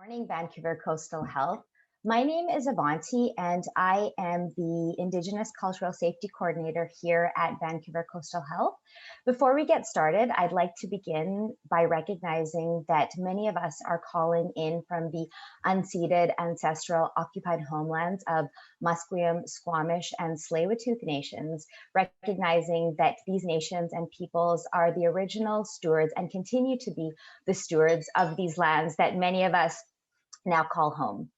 Morning, Vancouver Coastal Health. My name is Avanti, and I am the Indigenous Cultural Safety Coordinator here at Vancouver Coastal Health. Before we get started, I'd like to begin by recognizing that many of us are calling in from the unceded ancestral occupied homelands of Musqueam, Squamish, and Tsleil-Waututh nations, recognizing that these nations and peoples are the original stewards and continue to be the stewards of these lands that many of us now call home.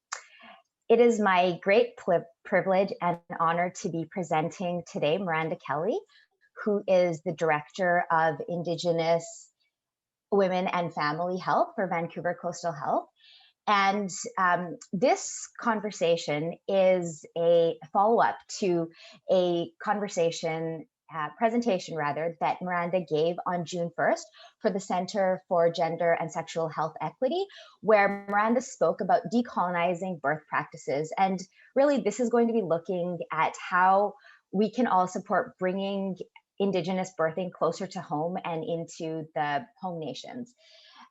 It is my great privilege and honor to be presenting today Miranda Kelly, who is the Director of Indigenous Women and Family Health for Vancouver Coastal Health. And this conversation is a follow-up to a presentation that Miranda gave on June 1st for the Center for Gender and Sexual Health Equity, where Miranda spoke about decolonizing birth practices. And really, this is going to be looking at how we can all support bringing Indigenous birthing closer to home and into the home nations.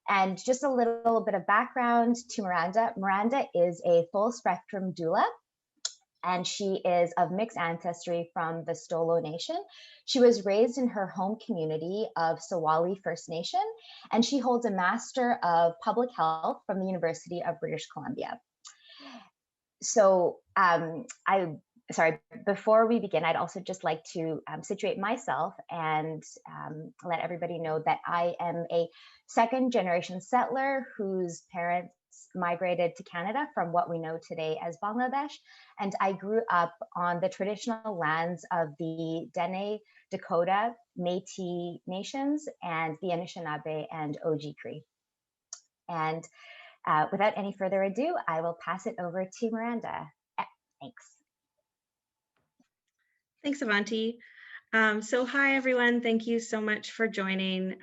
And just a little bit of background to Miranda. Miranda is a full spectrum doula, and she is of mixed ancestry from the Stolo Nation. She was raised in her home community of Sawali First Nation, and she holds a Master of Public Health from the University of British Columbia. So before we begin, I'd also just like to situate myself and let everybody know that I am a second-generation settler whose parents migrated to Canada from what we know today as Bangladesh, and I grew up on the traditional lands of the Dene, Dakota, Métis nations, and the Anishinaabe and Oji-Cree. And without any further ado, I will pass it over to Miranda. Thanks. Thanks, Avanti. So hi, everyone. Thank you so much for joining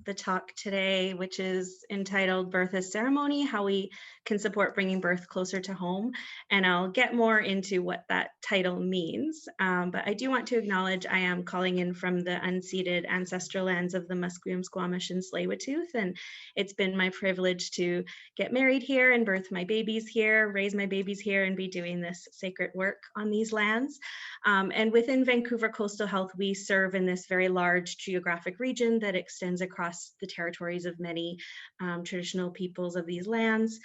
the talk today, which is entitled Birth as Ceremony, How We Can Support Bringing Birth Closer to Home. And I'll get more into what that title means. But I do want to acknowledge I am calling in from the unceded ancestral lands of the Musqueam, Squamish, and Tsleil-Waututh. And it's been my privilege to get married here and birth my babies here, raise my babies here, and be doing this sacred work on these lands. And within Vancouver Coastal Health, we serve in this very large geographic region that extends across the territories of many traditional peoples of these lands.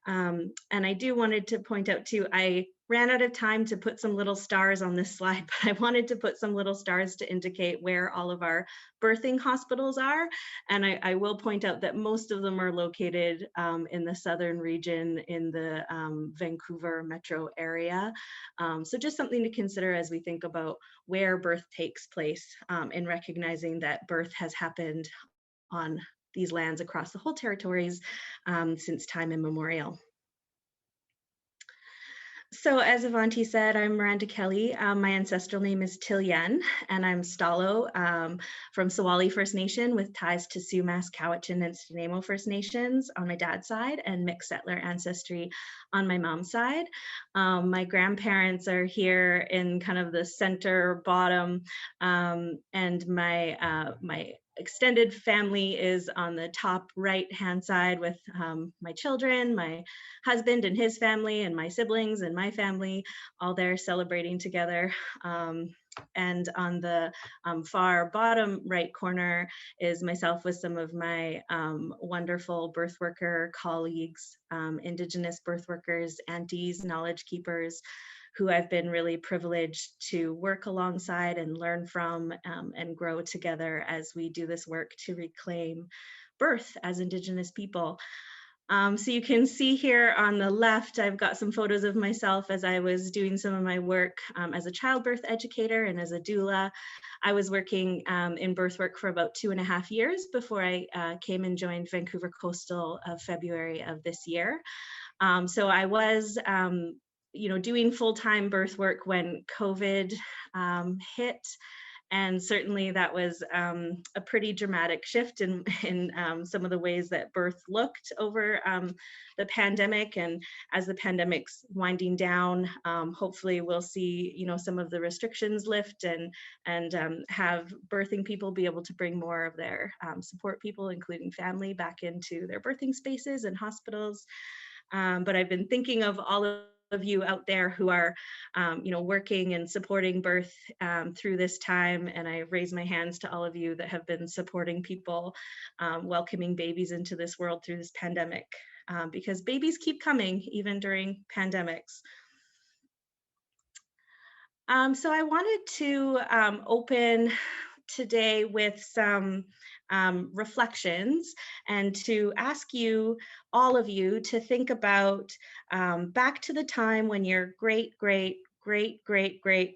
And I do wanted to point out too, I ran out of time to put some little stars on this slide, but I wanted to put some little stars to indicate where all of our birthing hospitals are. And I will point out that most of them are located in the southern region in the Vancouver metro area. So just something to consider as we think about where birth takes place in recognizing that birth has happened on these lands across the whole territories since time immemorial. So as Avanti said, I'm Miranda Kelly. My ancestral name is Tilyen, and I'm Stalo from Sawali First Nation with ties to Sumas, Cowichan, and Stenemo First Nations on my dad's side, and mixed settler ancestry on my mom's side. My grandparents are here in kind of the center bottom, and my extended family is on the top right-hand side with my children, my husband and his family, and my siblings and my family, all there celebrating together. And on the far bottom right corner is myself with some of my wonderful birth worker colleagues, Indigenous birth workers, aunties, knowledge keepers, who I've been really privileged to work alongside and learn from and grow together as we do this work to reclaim birth as Indigenous people. So you can see here on the left, I've got some photos of myself as I was doing some of my work as a childbirth educator and as a doula. I was working in birth work for about 2.5 years before I came and joined Vancouver Coastal of February of this year. So I was doing full-time birth work when COVID hit. And certainly that was a pretty dramatic shift in some of the ways that birth looked over the pandemic. And as the pandemic's winding down, hopefully we'll see, some of the restrictions lift and have birthing people be able to bring more of their support people, including family, back into their birthing spaces and hospitals. but I've been thinking of all of you out there who are, working and supporting birth through this time. And I raise my hands to all of you that have been supporting people welcoming babies into this world through this pandemic, because babies keep coming even during pandemics. So I wanted to open today with some reflections and to ask you, all of you, to think about back to the time when your great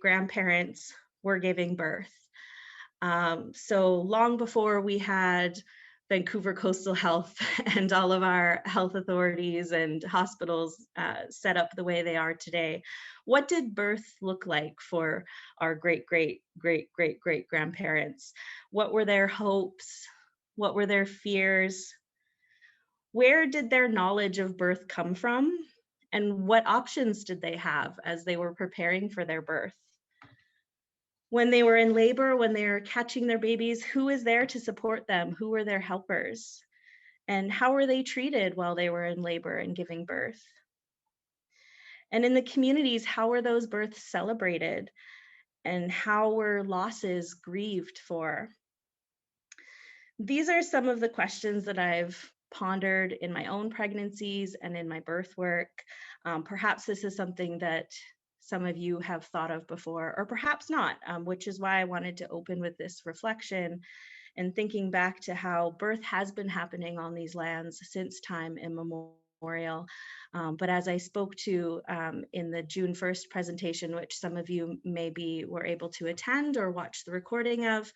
grandparents were giving birth. So long before we had Vancouver Coastal Health and all of our health authorities and hospitals set up the way they are today. What did birth look like for our great grandparents? What were their hopes? What were their fears? Where did their knowledge of birth come from? And what options did they have as they were preparing for their birth? When they were in labor, when they were catching their babies, who was there to support them? Who were their helpers? And how were they treated while they were in labor and giving birth? And in the communities, how were those births celebrated? And how were losses grieved for? These are some of the questions that I've pondered in my own pregnancies and in my birth work. Perhaps this is something that some of you have thought of before, or perhaps not, which is why I wanted to open with this reflection and thinking back to how birth has been happening on these lands since time immemorial. But as I spoke to in the June 1st presentation, which some of you maybe were able to attend or watch the recording of,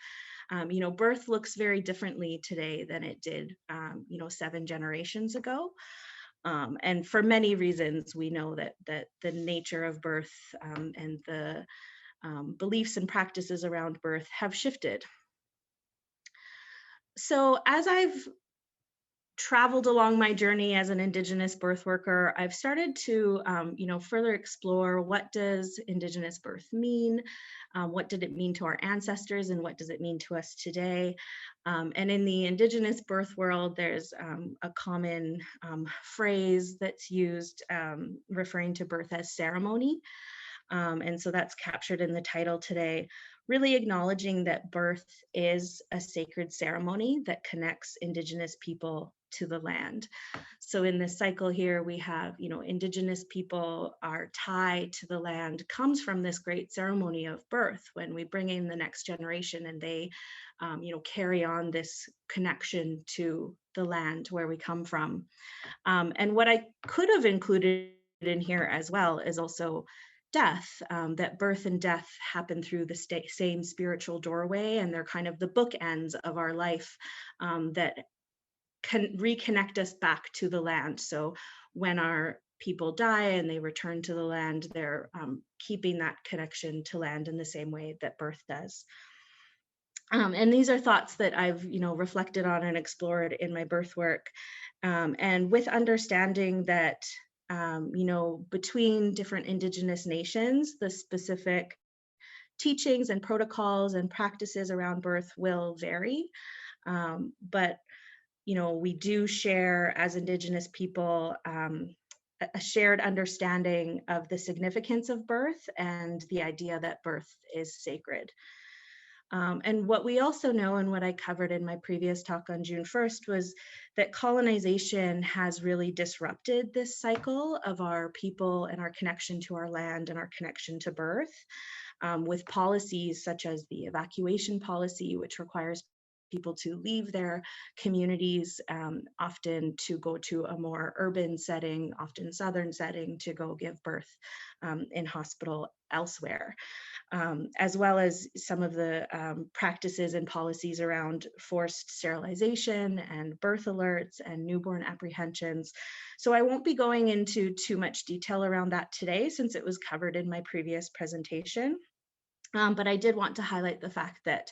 birth looks very differently today than it did, 7 generations ago. And for many reasons, we know that the nature of birth and the beliefs and practices around birth have shifted. So as I've traveled along my journey as an Indigenous birth worker, I've started to, further explore, what does Indigenous birth mean? What did it mean to our ancestors, and what does it mean to us today? And in the Indigenous birth world, there's a common phrase that's used referring to birth as ceremony. And so that's captured in the title today, really acknowledging that birth is a sacred ceremony that connects Indigenous people to the land. So in this cycle here, we have, Indigenous people, our tie to the land comes from this great ceremony of birth, when we bring in the next generation and they, carry on this connection to the land where we come from. And what I could have included in here as well is also death, that birth and death happen through the same spiritual doorway, and they're kind of the bookends of our life that can reconnect us back to the land. So when our people die and they return to the land, they're keeping that connection to land in the same way that birth does. And these are thoughts that I've, reflected on and explored in my birth work. And with understanding that, between different Indigenous nations, the specific teachings and protocols and practices around birth will vary. But we do share, as Indigenous people, a shared understanding of the significance of birth and the idea that birth is sacred. And what we also know, and what I covered in my previous talk on June 1st, was that colonization has really disrupted this cycle of our people and our connection to our land and our connection to birth, with policies such as the evacuation policy, which requires people to leave their communities, often to go to a more urban setting, often southern setting, to go give birth in hospital elsewhere. As well as some of the practices and policies around forced sterilization and birth alerts and newborn apprehensions. So I won't be going into too much detail around that today, since it was covered in my previous presentation. But I did want to highlight the fact that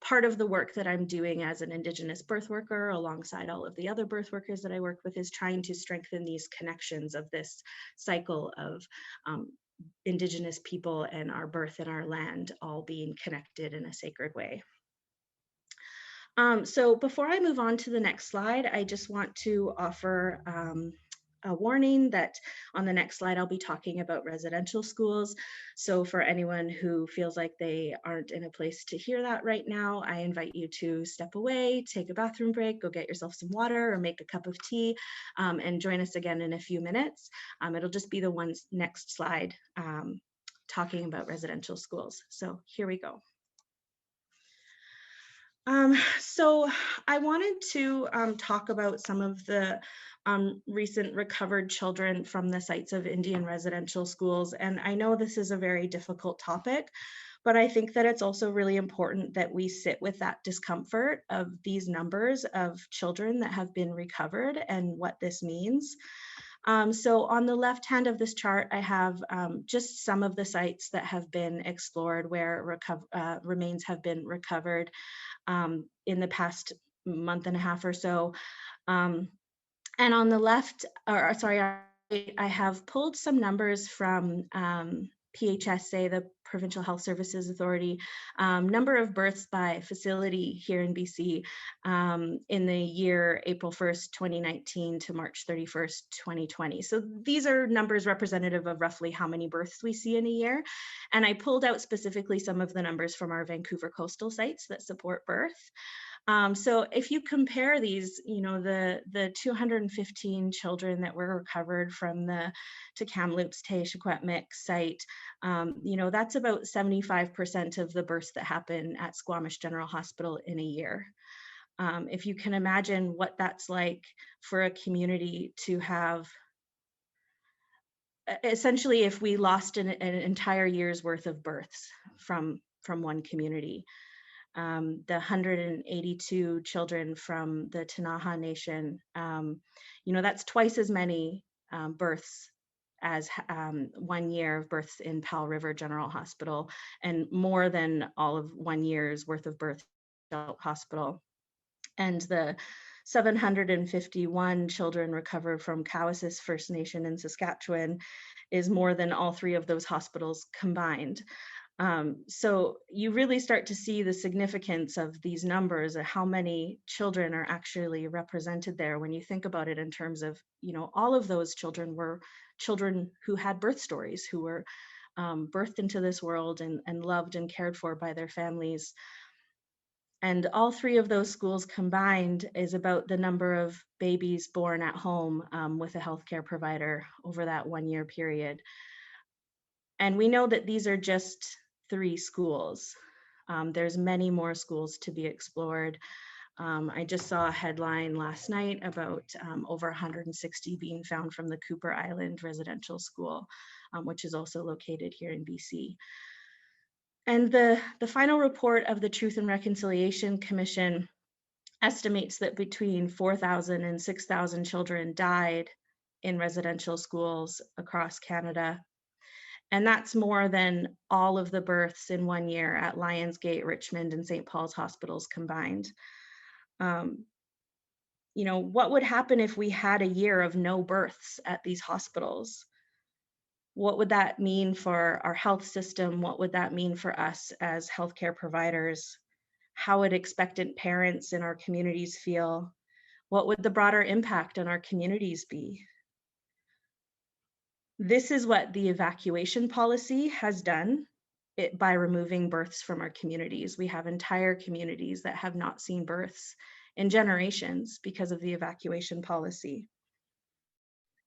part of the work that I'm doing as an Indigenous birth worker, alongside all of the other birth workers that I work with, is trying to strengthen these connections of this cycle of Indigenous people and our birth and our land all being connected in a sacred way. So before I move on to the next slide, I just want to offer a warning that on the next slide, I'll be talking about residential schools. So for anyone who feels like they aren't in a place to hear that right now, I invite you to step away, take a bathroom break, go get yourself some water or make a cup of tea, and join us again in a few minutes. It'll just be the next slide talking about residential schools. So here we go. So I wanted to talk about some of the recent recovered children from the sites of Indian residential schools. And I know this is a very difficult topic, but I think that it's also really important that we sit with that discomfort of these numbers of children that have been recovered and what this means. So on the left hand of this chart, I have just some of the sites that have been explored where remains have been recovered in the past month and a half or so. And on the left, or sorry, I have pulled some numbers from PHSA, the Provincial Health Services Authority, number of births by facility here in BC in the year April 1st, 2019 to March 31st, 2020. So these are numbers representative of roughly how many births we see in a year. And I pulled out specifically some of the numbers from our Vancouver coastal sites that support birth. So if you compare these, you know, the 215 children that were recovered from the Kamloops Te-Shequetmik site, you know, that's about 75% of the births that happen at Squamish General Hospital in a year. If you can imagine what that's like for a community to have, essentially, if we lost an entire year's worth of births from one community. The 182 children from the Tanaha Nation, you know, that's twice as many births as 1 year of births in Powell River General Hospital, and more than all of 1 year's worth of births at adult hospital. And the 751 children recovered from Cowessess First Nation in Saskatchewan is more than all three of those hospitals combined. So you really start to see the significance of these numbers and how many children are actually represented there when you think about it in terms of, you know, all of those children were children who had birth stories, who were birthed into this world and loved and cared for by their families. And all three of those schools combined is about the number of babies born at home with a healthcare provider over that 1 year period. And we know that these are just 3 schools. There's many more schools to be explored. I just saw a headline last night about over 160 being found from the Cooper Island Residential School, which is also located here in BC. And the final report of the Truth and Reconciliation Commission estimates that between 4,000 and 6,000 children died in residential schools across Canada. And that's more than all of the births in 1 year at Lionsgate, Richmond, and St. Paul's hospitals combined. You know, what would happen if we had a year of no births at these hospitals? What would that mean for our health system? What would that mean for us as healthcare providers? How would expectant parents in our communities feel? What would the broader impact on our communities be? This is what the evacuation policy has done by removing births from our communities. We have entire communities that have not seen births in generations because of the evacuation policy.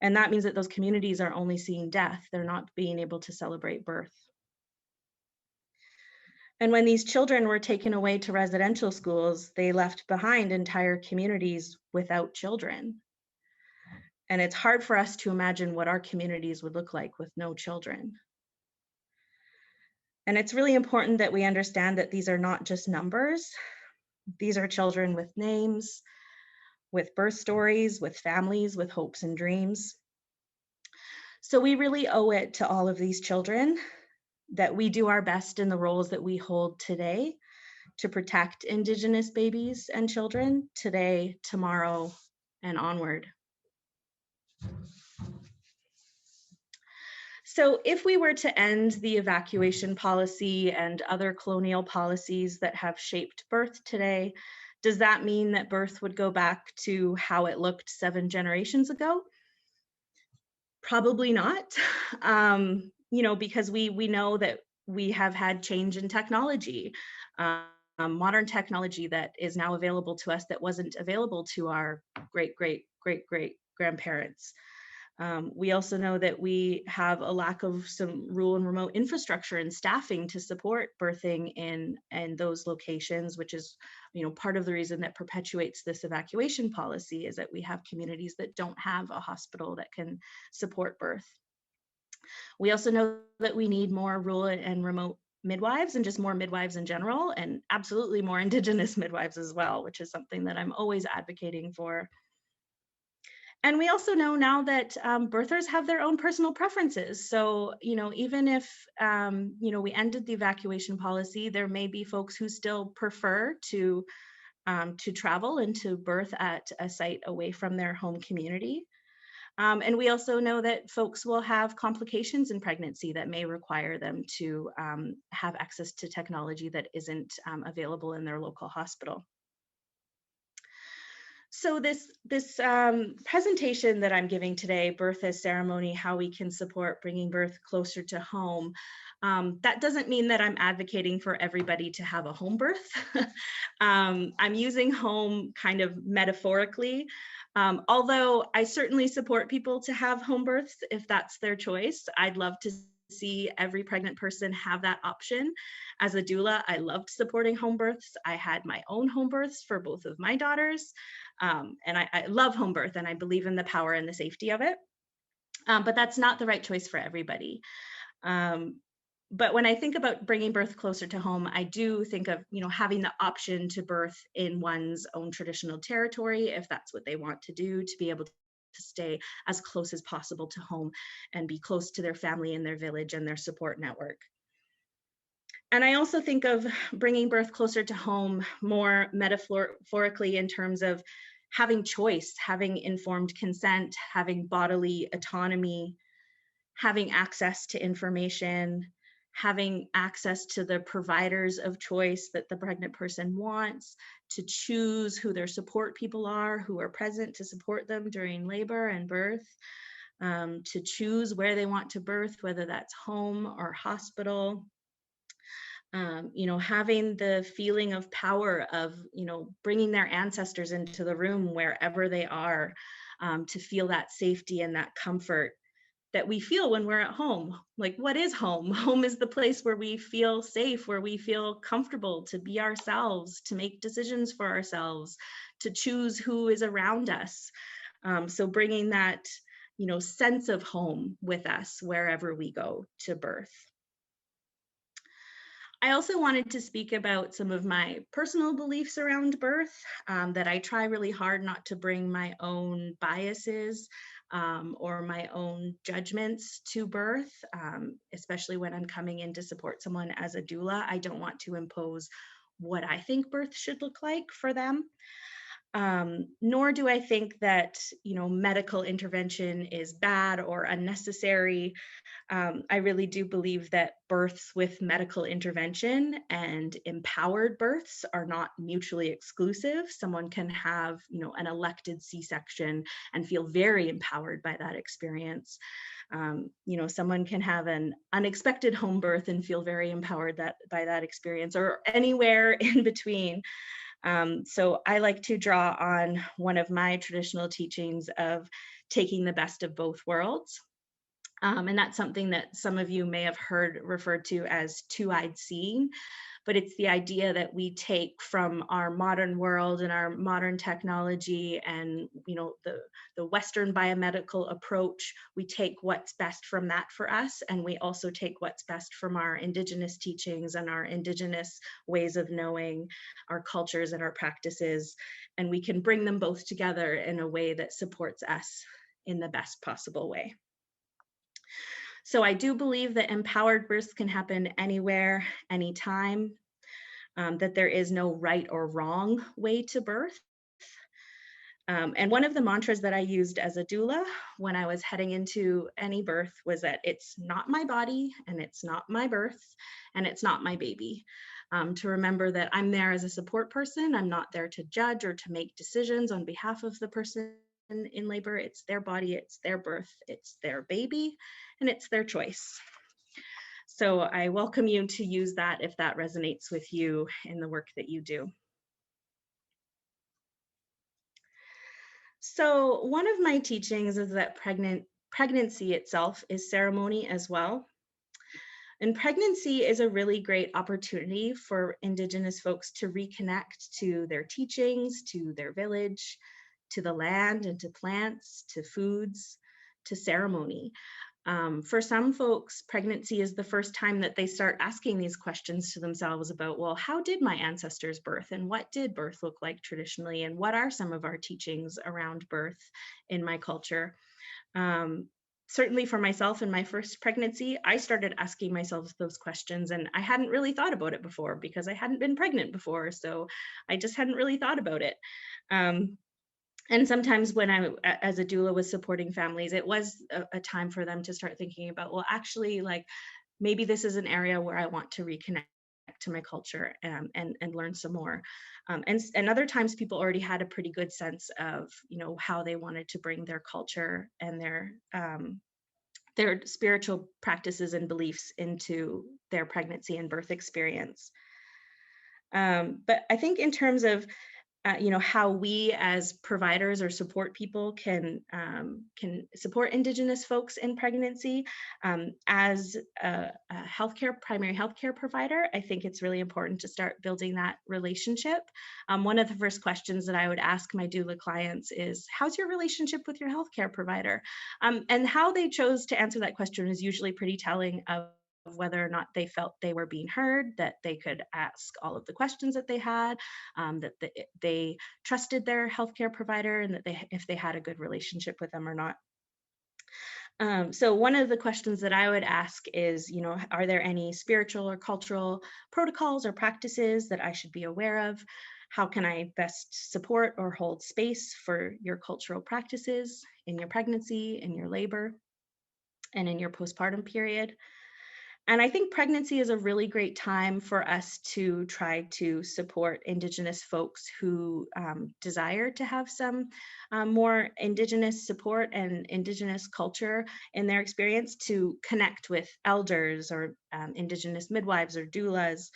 And that means that those communities are only seeing death. They're not being able to celebrate birth. And when these children were taken away to residential schools, they left behind entire communities without children. And it's hard for us to imagine what our communities would look like with no children. And it's really important that we understand that these are not just numbers. These are children with names, with birth stories, with families, with hopes and dreams. So we really owe it to all of these children that we do our best in the roles that we hold today to protect Indigenous babies and children today, tomorrow, and onward. So if we were to end the evacuation policy and other colonial policies that have shaped birth today, does that mean that birth would go back to how it looked 7 generations ago? Probably not. Because we know that we have had change in technology, um, modern technology that is now available to us that wasn't available to our great great great great grandparents. We also know that we have a lack of some rural and remote infrastructure and staffing to support birthing in those locations, which is, part of the reason that perpetuates this evacuation policy, is that we have communities that don't have a hospital that can support birth. We also know that we need more rural and remote midwives, and just more midwives in general, and absolutely more Indigenous midwives as well, which is something that I'm always advocating for. And we also know now that birthers have their own personal preferences. So, even if, we ended the evacuation policy, there may be folks who still prefer to travel and to birth at a site away from their home community. And we also know that folks will have complications in pregnancy that may require them to have access to technology that isn't available in their local hospital. So this presentation that I'm giving today, Birth as Ceremony, How We Can Support Bringing Birth Closer to Home, that doesn't mean that I'm advocating for everybody to have a home birth. I'm using home kind of metaphorically, although I certainly support people to have home births if that's their choice. I'd love to see every pregnant person have that option. As a doula, I loved supporting home births. I had my own home births for both of my daughters. And I love home birth, and I believe in the power and the safety of it. But that's not the right choice for everybody. But when I think about bringing birth closer to home, I do think of, having the option to birth in one's own traditional territory, if that's what they want to do, to be able to stay as close as possible to home and be close to their family and their village and their support network. And I also think of bringing birth closer to home more metaphorically in terms of having choice, having informed consent, having bodily autonomy, having access to information, having access to the providers of choice that the pregnant person wants, to choose who their support people are, who are present to support them during labor and birth, to choose where they want to birth, whether that's home or hospital. Having the feeling of power of, bringing their ancestors into the room wherever they are, to feel that safety and that comfort that we feel when we're at home. Like, what is home? Home is the place where we feel safe, where we feel comfortable to be ourselves, to make decisions for ourselves, to choose who is around us. So bringing that, sense of home with us wherever we go to birth. I also wanted to speak about some of my personal beliefs around birth, that I try really hard not to bring my own biases or my own judgments to birth, especially when I'm coming in to support someone as a doula. I don't want to impose what I think birth should look like for them. Nor do I think that, medical intervention is bad or unnecessary. I really do believe that births with medical intervention and empowered births are not mutually exclusive. Someone can have, an elected C-section and feel very empowered by that experience. Someone can have an unexpected home birth and feel very empowered by that experience, or anywhere in between. So I like to draw on one of my traditional teachings of taking the best of both worlds. And that's something that some of you may have heard referred to as two-eyed seeing, but it's the idea that we take from our modern world and our modern technology and, the Western biomedical approach. We take what's best from that for us, and we also take what's best from our Indigenous teachings and our Indigenous ways of knowing our cultures and our practices, and we can bring them both together in a way that supports us in the best possible way. So I do believe that empowered births can happen anywhere, anytime, that there is no right or wrong way to birth. And one of the mantras that I used as a doula when I was heading into any birth was that it's not my body, and it's not my birth, and it's not my baby. To remember that I'm there as a support person. I'm not there to judge or to make decisions on behalf of the person in labor. It's their body, it's their birth, it's their baby, and it's their choice. So I welcome you to use that if that resonates with you in the work that you do. So one of my teachings is that pregnancy itself is ceremony as well. And pregnancy is a really great opportunity for Indigenous folks to reconnect to their teachings, to their village, to the land and to plants, to foods, to ceremony. For some folks, pregnancy is the first time that they start asking these questions to themselves about, well, how did my ancestors birth, and what did birth look like traditionally, and what are some of our teachings around birth in my culture? Certainly for myself in my first pregnancy, I started asking myself those questions, and I hadn't really thought about it before because I hadn't been pregnant before, so I just hadn't really thought about it. And sometimes when I, as a doula, was supporting families, it was a time for them to start thinking about, well, actually, like, maybe this is an area where I want to reconnect to my culture and learn some more. And other times people already had a pretty good sense of, how they wanted to bring their culture and their spiritual practices and beliefs into their pregnancy and birth experience. But I think in terms of how we as providers or support people can support Indigenous folks in pregnancy. As a primary healthcare provider, I think it's really important to start building that relationship. One of the first questions that I would ask my doula clients is, how's your relationship with your healthcare provider? And how they chose to answer that question is usually pretty telling of whether or not they felt they were being heard, that they could ask all of the questions that they had, that they trusted their healthcare provider, and that if they had a good relationship with them or not. So one of the questions that I would ask is, are there any spiritual or cultural protocols or practices that I should be aware of? How can I best support or hold space for your cultural practices in your pregnancy, in your labor, and in your postpartum period? And I think pregnancy is a really great time for us to try to support Indigenous folks who desire to have some more Indigenous support and Indigenous culture in their experience, to connect with elders or Indigenous midwives or doulas,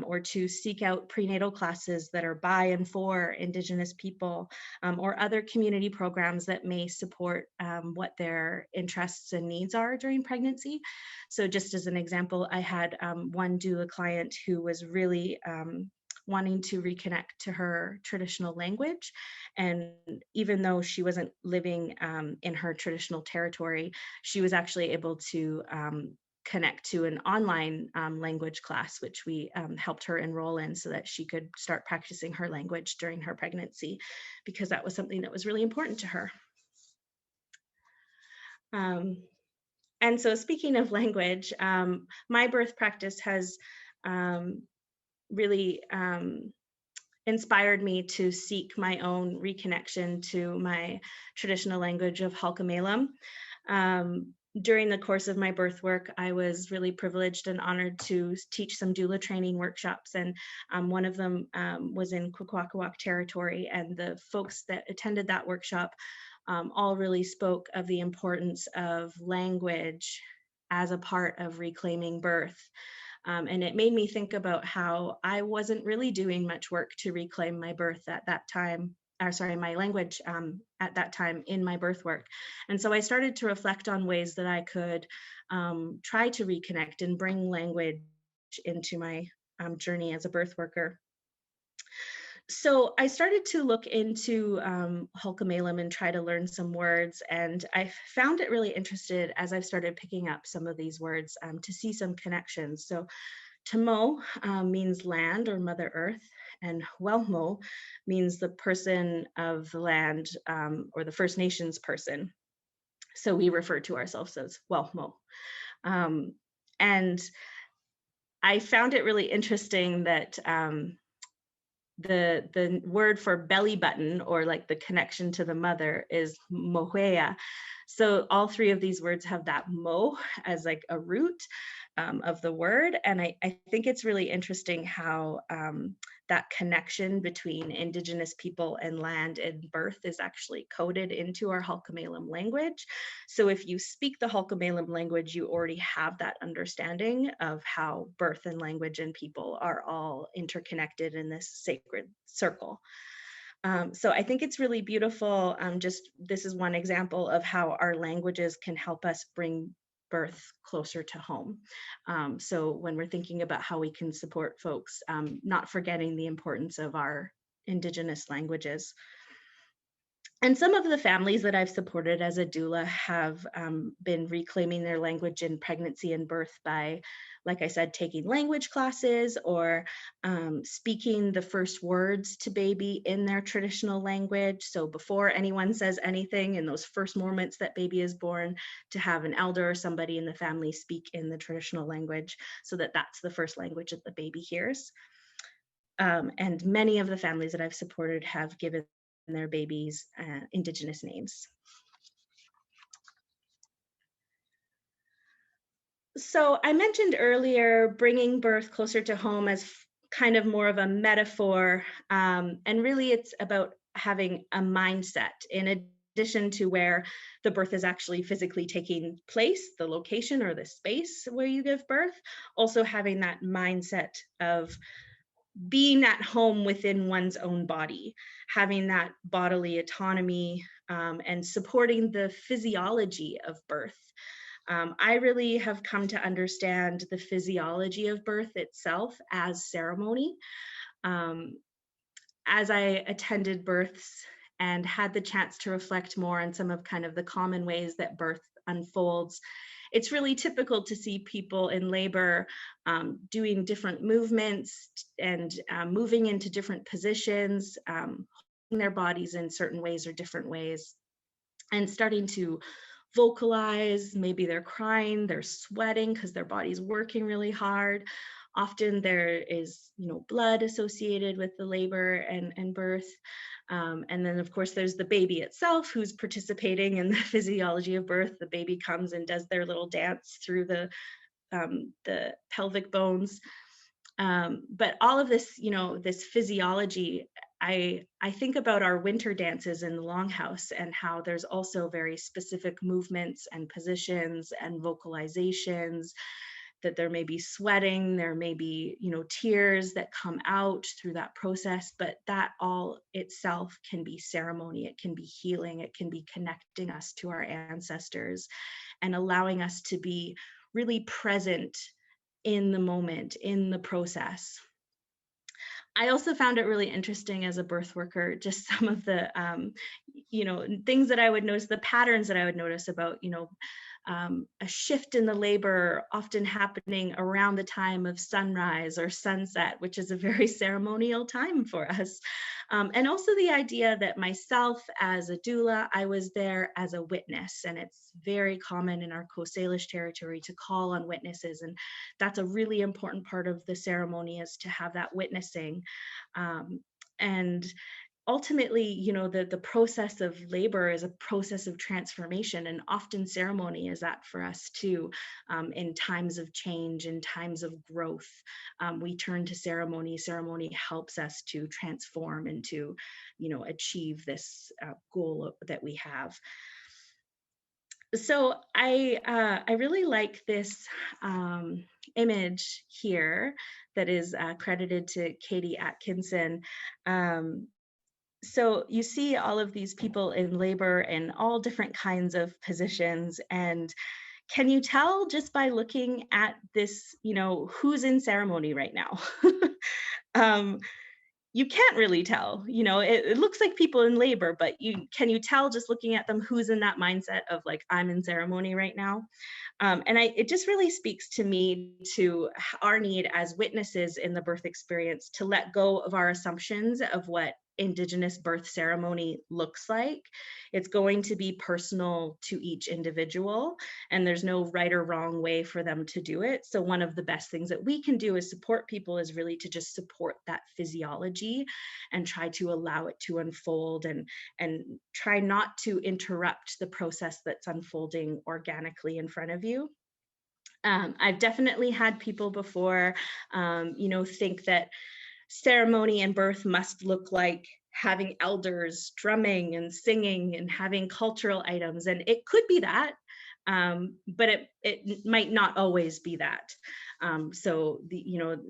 or to seek out prenatal classes that are by and for Indigenous people, or other community programs that may support what their interests and needs are during pregnancy. So just as an example, I had one doula client who was really wanting to reconnect to her traditional language. And even though she wasn't living in her traditional territory, she was actually able to connect to an online language class, which we helped her enroll in so that she could start practicing her language during her pregnancy, because that was something that was really important to her. And so speaking of language, my birth practice has really inspired me to seek my own reconnection to my traditional language of Halkomelem. During the course of my birth work, I was really privileged and honored to teach some doula training workshops, and one of them was in Kwakwaka'wakw territory, and the folks that attended that workshop all really spoke of the importance of language as a part of reclaiming birth. And it made me think about how I wasn't really doing much work to reclaim my birth at that time, my language at that time in my birth work. And so I started to reflect on ways that I could try to reconnect and bring language into my journey as a birth worker. So I started to look into Halkomelem and try to learn some words, and I found it really interested as I've started picking up some of these words to see some connections. So Tamo means land or Mother Earth, and Welmo means the person of the land or the First Nations person. So we refer to ourselves as Welmo. And I found it really interesting that the word for belly button, or like the connection to the mother, is mohea. So all three of these words have that mo as like a root of the word. And I think it's really interesting how that connection between Indigenous people and land and birth is actually coded into our Halkomelem language. So if you speak the Halkomelem language, you already have that understanding of how birth and language and people are all interconnected in this sacred circle. So I think it's really beautiful. This is one example of how our languages can help us bring birth closer to home. So when we're thinking about how we can support folks, not forgetting the importance of our Indigenous languages. And some of the families that I've supported as a doula have been reclaiming their language in pregnancy and birth by, like I said, taking language classes or speaking the first words to baby in their traditional language. So before anyone says anything, in those first moments that baby is born, to have an elder or somebody in the family speak in the traditional language so that that's the first language that the baby hears. And many of the families that I've supported have given their babies Indigenous names. So I mentioned earlier bringing birth closer to home as kind of more of a metaphor, and really it's about having a mindset in addition to where the birth is actually physically taking place, the location or the space where you give birth, also having that mindset of being at home within one's own body, having that bodily autonomy, and supporting the physiology of birth. I really have come to understand the physiology of birth itself as ceremony. As I attended births and had the chance to reflect more on some of kind of the common ways that birth unfolds, it's really typical to see people in labor doing different movements and moving into different positions, holding their bodies in certain ways or different ways, and starting to vocalize. Maybe they're crying, they're sweating because their body's working really hard. Often there is, blood associated with the labor and birth. And then of course there's the baby itself who's participating in the physiology of birth. The baby comes and does their little dance through the pelvic bones. But all of this, this physiology, I think about our winter dances in the longhouse and how there's also very specific movements and positions and vocalizations, that there may be sweating, there may be, tears that come out through that process, but that all itself can be ceremony, it can be healing, it can be connecting us to our ancestors and allowing us to be really present in the moment, in the process. I also found it really interesting as a birth worker, just some of the, things that I would notice, the patterns that I would notice about, a shift in the labor often happening around the time of sunrise or sunset, which is a very ceremonial time for us. And also the idea that myself as a doula, I was there as a witness, and it's very common in our Coast Salish territory to call on witnesses. And that's a really important part of the ceremony, is to have that witnessing. And ultimately, the process of labor is a process of transformation, and often ceremony is that for us too. In times of change, in times of growth, we turn to ceremony. Ceremony helps us to transform and to, achieve this goal that we have. So I really like this image here that is credited to Katie Atkinson. So you see all of these people in labor in all different kinds of positions. And can you tell just by looking at this, who's in ceremony right now? You can't really tell, it looks like people in labor, but can you tell just looking at them who's in that mindset of like, I'm in ceremony right now? And it just really speaks to me to our need as witnesses in the birth experience to let go of our assumptions of what Indigenous birth ceremony looks like. It's going to be personal to each individual, and there's no right or wrong way for them to do it. So one of the best things that we can do as support people is really to just support that physiology and try to allow it to unfold, and try not to interrupt the process that's unfolding organically in front of you. I've definitely had people before, think that ceremony and birth must look like having elders drumming and singing and having cultural items. And it could be that, but it might not always be that. So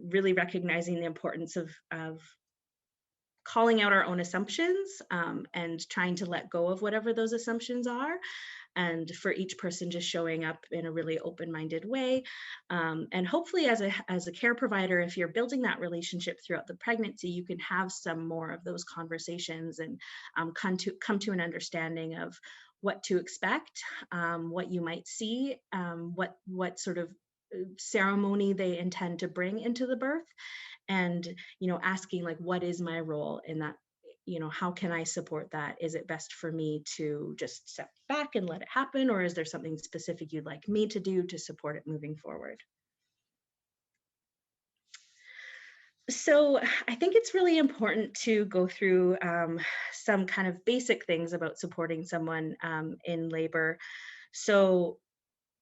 really recognizing the importance of calling out our own assumptions, and trying to let go of whatever those assumptions are, and for each person just showing up in a really open-minded way. And hopefully as a care provider, if you're building that relationship throughout the pregnancy, you can have some more of those conversations and come to an understanding of what to expect, what you might see, what sort of ceremony they intend to bring into the birth, and asking, like, what is my role in that? How can I support that? Is it best for me to just step back and let it happen, or is there something specific you'd like me to do to support it moving forward? So I think it's really important to go through some kind of basic things about supporting someone in labor. So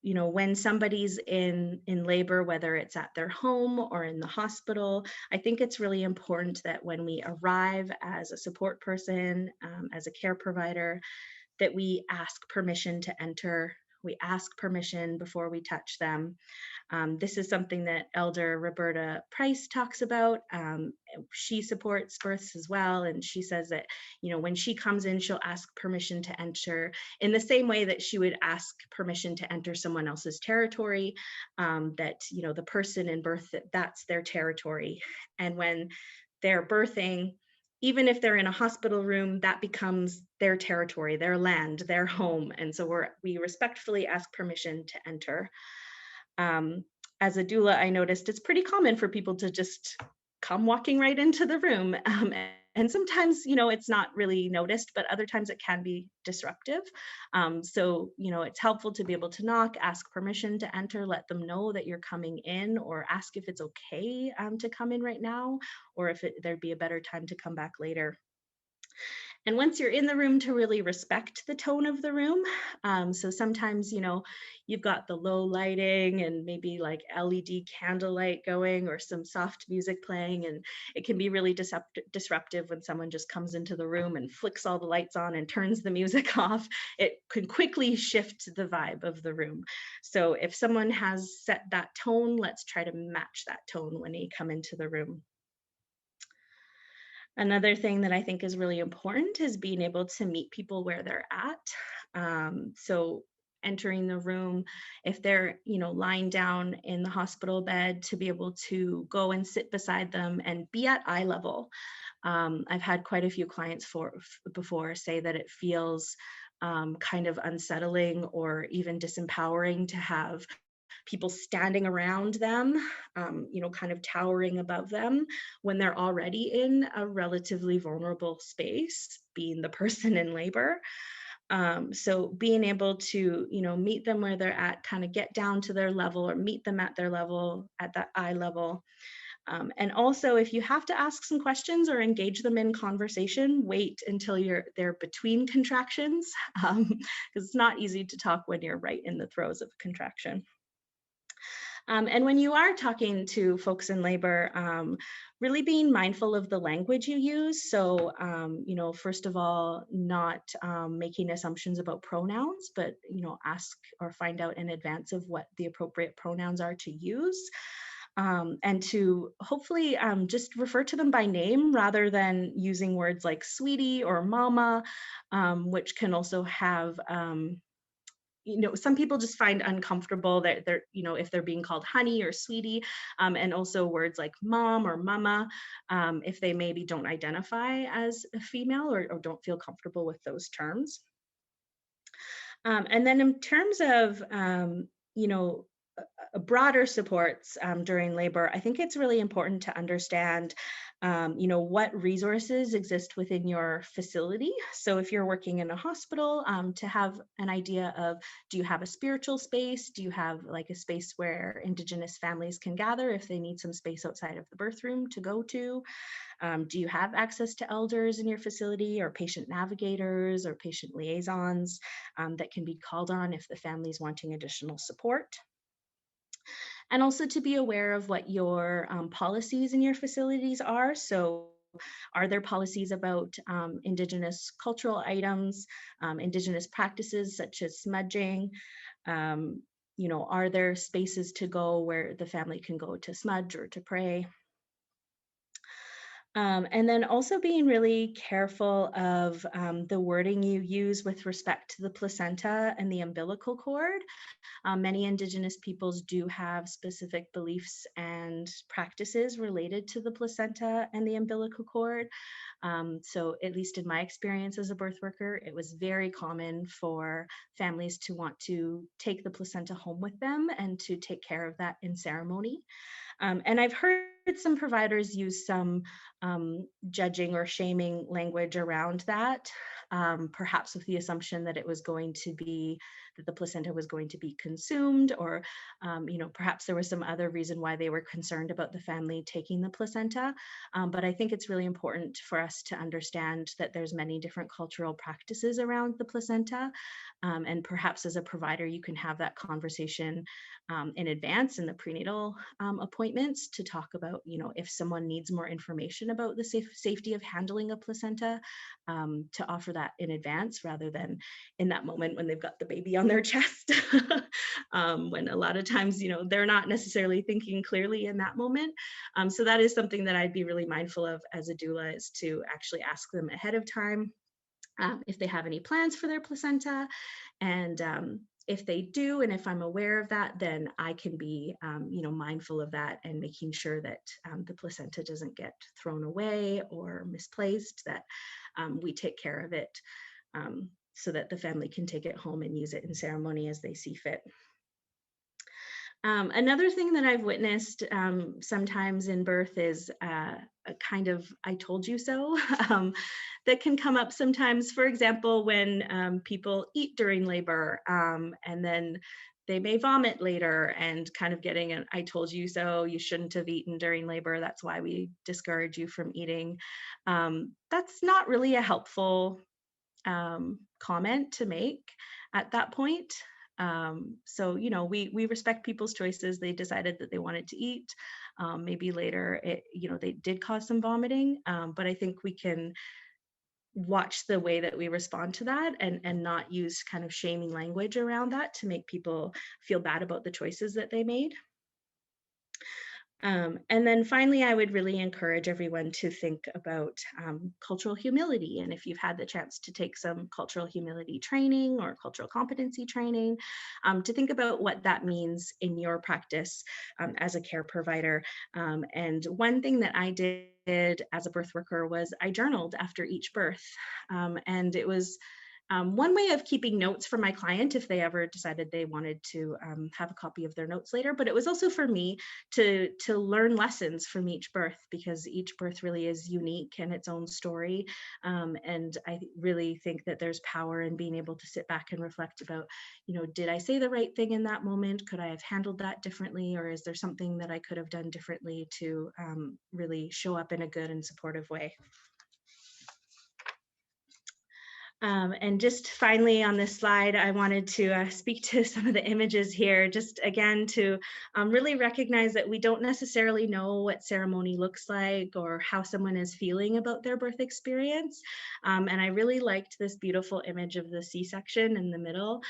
when somebody's in labor, whether it's at their home or in the hospital, I think it's really important that when we arrive as a support person, as a care provider, that we ask permission to enter. We ask permission before we touch them. This is something that Elder Roberta Price talks about. She supports births as well, and she says that when she comes in, she'll ask permission to enter in the same way that she would ask permission to enter someone else's territory. That the person in birth, that's their territory, and when they're birthing, even if they're in a hospital room, that becomes their territory, their land, their home. And so we respectfully ask permission to enter. As a doula, I noticed it's pretty common for people to just come walking right into the room. And sometimes, it's not really noticed, but other times it can be disruptive. So, it's helpful to be able to knock, ask permission to enter, let them know that you're coming in, or ask if it's okay to come in right now, or if there'd be a better time to come back later. And once you're in the room, to really respect the tone of the room. So sometimes, you've got the low lighting and maybe like LED candlelight going or some soft music playing. And it can be really disruptive when someone just comes into the room and flicks all the lights on and turns the music off. It can quickly shift the vibe of the room. So if someone has set that tone, let's try to match that tone when they come into the room. Another thing that I think is really important is being able to meet people where they're at. So entering the room, if they're, lying down in the hospital bed, to be able to go and sit beside them and be at eye level. I've had quite a few clients before say that it feels kind of unsettling or even disempowering to have people standing around them, kind of towering above them when they're already in a relatively vulnerable space, being the person in labor. So being able to, meet them where they're at, kind of get down to their level or meet them at their level, at that eye level. And also, if you have to ask some questions or engage them in conversation, wait until they're between contractions, because it's not easy to talk when you're right in the throes of a contraction. And when you are talking to folks in labor, really being mindful of the language you use. So, first of all, not making assumptions about pronouns, but, ask or find out in advance of what the appropriate pronouns are to use. And to hopefully just refer to them by name rather than using words like sweetie or mama, which can also have some people just find uncomfortable that they're, if they're being called honey or sweetie, and also words like mom or mama, if they maybe don't identify as a female or don't feel comfortable with those terms. And then in terms of, broader supports during labor, I think it's really important to understand what resources exist within your facility. So if you're working in a hospital, to have an idea of, do you have a spiritual space? Do you have like a space where Indigenous families can gather if they need some space outside of the birth room to go to? Do you have access to elders in your facility, or patient navigators or patient liaisons that can be called on if the family is wanting additional support? and also to be aware of what your policies in your facilities are. So are there policies about Indigenous cultural items, Indigenous practices such as smudging? Are there spaces to go where the family can go to smudge or to pray? And then also being really careful of the wording you use with respect to the placenta and the umbilical cord. Many Indigenous peoples do have specific beliefs and practices related to the placenta and the umbilical cord. So at least in my experience as a birth worker, it was very common for families to want to take the placenta home with them and to take care of that in ceremony. And I've heard some providers use some judging or shaming language around that, perhaps with the assumption that it was going to be, that the placenta was going to be consumed, or, perhaps there was some other reason why they were concerned about the family taking the placenta. But I think it's really important for us to understand that there's many different cultural practices around the placenta. And perhaps as a provider, you can have that conversation in advance in the prenatal appointments to talk about, if someone needs more information about the safety of handling a placenta, to offer that in advance rather than in that moment when they've got the baby on their chest. When a lot of times, they're not necessarily thinking clearly in that moment. So that is something that I'd be really mindful of as a doula, is to actually ask them ahead of time if they have any plans for their placenta. And if they do, and if I'm aware of that, then I can be, mindful of that and making sure that the placenta doesn't get thrown away or misplaced, that we take care of it so that the family can take it home and use it in ceremony as they see fit. Another thing that I've witnessed sometimes in birth is a kind of "I told you so" that can come up sometimes. For example, when people eat during labor and then they may vomit later, and kind of getting an "I told you so, you shouldn't have eaten during labor, that's why we discourage you from eating." That's not really a helpful comment to make at that point. So, we respect people's choices. They decided that they wanted to eat. Maybe later, they did cause some vomiting, but I think we can watch the way that we respond to that, and not use kind of shaming language around that to make people feel bad about the choices that they made. And then finally, I would really encourage everyone to think about cultural humility. And if you've had the chance to take some cultural humility training or cultural competency training, to think about what that means in your practice as a care provider. And one thing that I did as a birth worker was I journaled after each birth. And it was one way of keeping notes for my client if they ever decided they wanted to have a copy of their notes later. But it was also for me to learn lessons from each birth, because each birth really is unique in its own story. And I really think that there's power in being able to sit back and reflect about, did I say the right thing in that moment? Could I have handled that differently? Or is there something that I could have done differently to really show up in a good and supportive way? And just finally on this slide, I wanted to speak to some of the images here, just again to really recognize that we don't necessarily know what ceremony looks like or how someone is feeling about their birth experience. And I really liked this beautiful image of the C-section in the middle.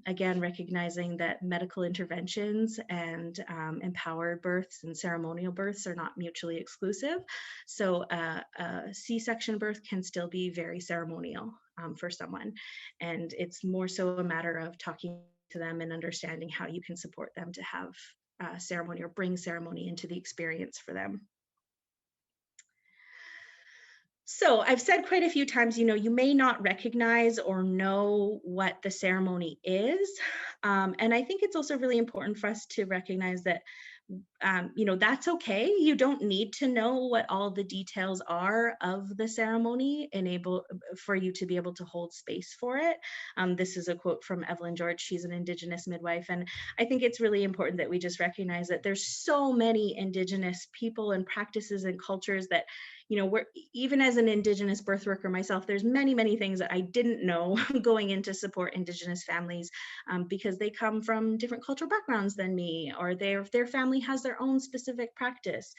Again, recognizing that medical interventions and empowered births and ceremonial births are not mutually exclusive. So a C-section birth can still be very ceremonial for someone. And it's more so a matter of talking to them and understanding how you can support them to have ceremony or bring ceremony into the experience for them. So I've said quite a few times, you may not recognize or know what the ceremony is. And I think it's also really important for us to recognize that that's okay. You don't need to know what all the details are of the ceremony for you to be able to hold space for it. This is a quote from Evelyn George. She's an Indigenous midwife. And I think it's really important that we just recognize that there's so many Indigenous people and practices and cultures that, we're, even as an Indigenous birth worker myself, there's many, many things that I didn't know going in to support Indigenous families, because they come from different cultural backgrounds than me, or their family has their own specific practice.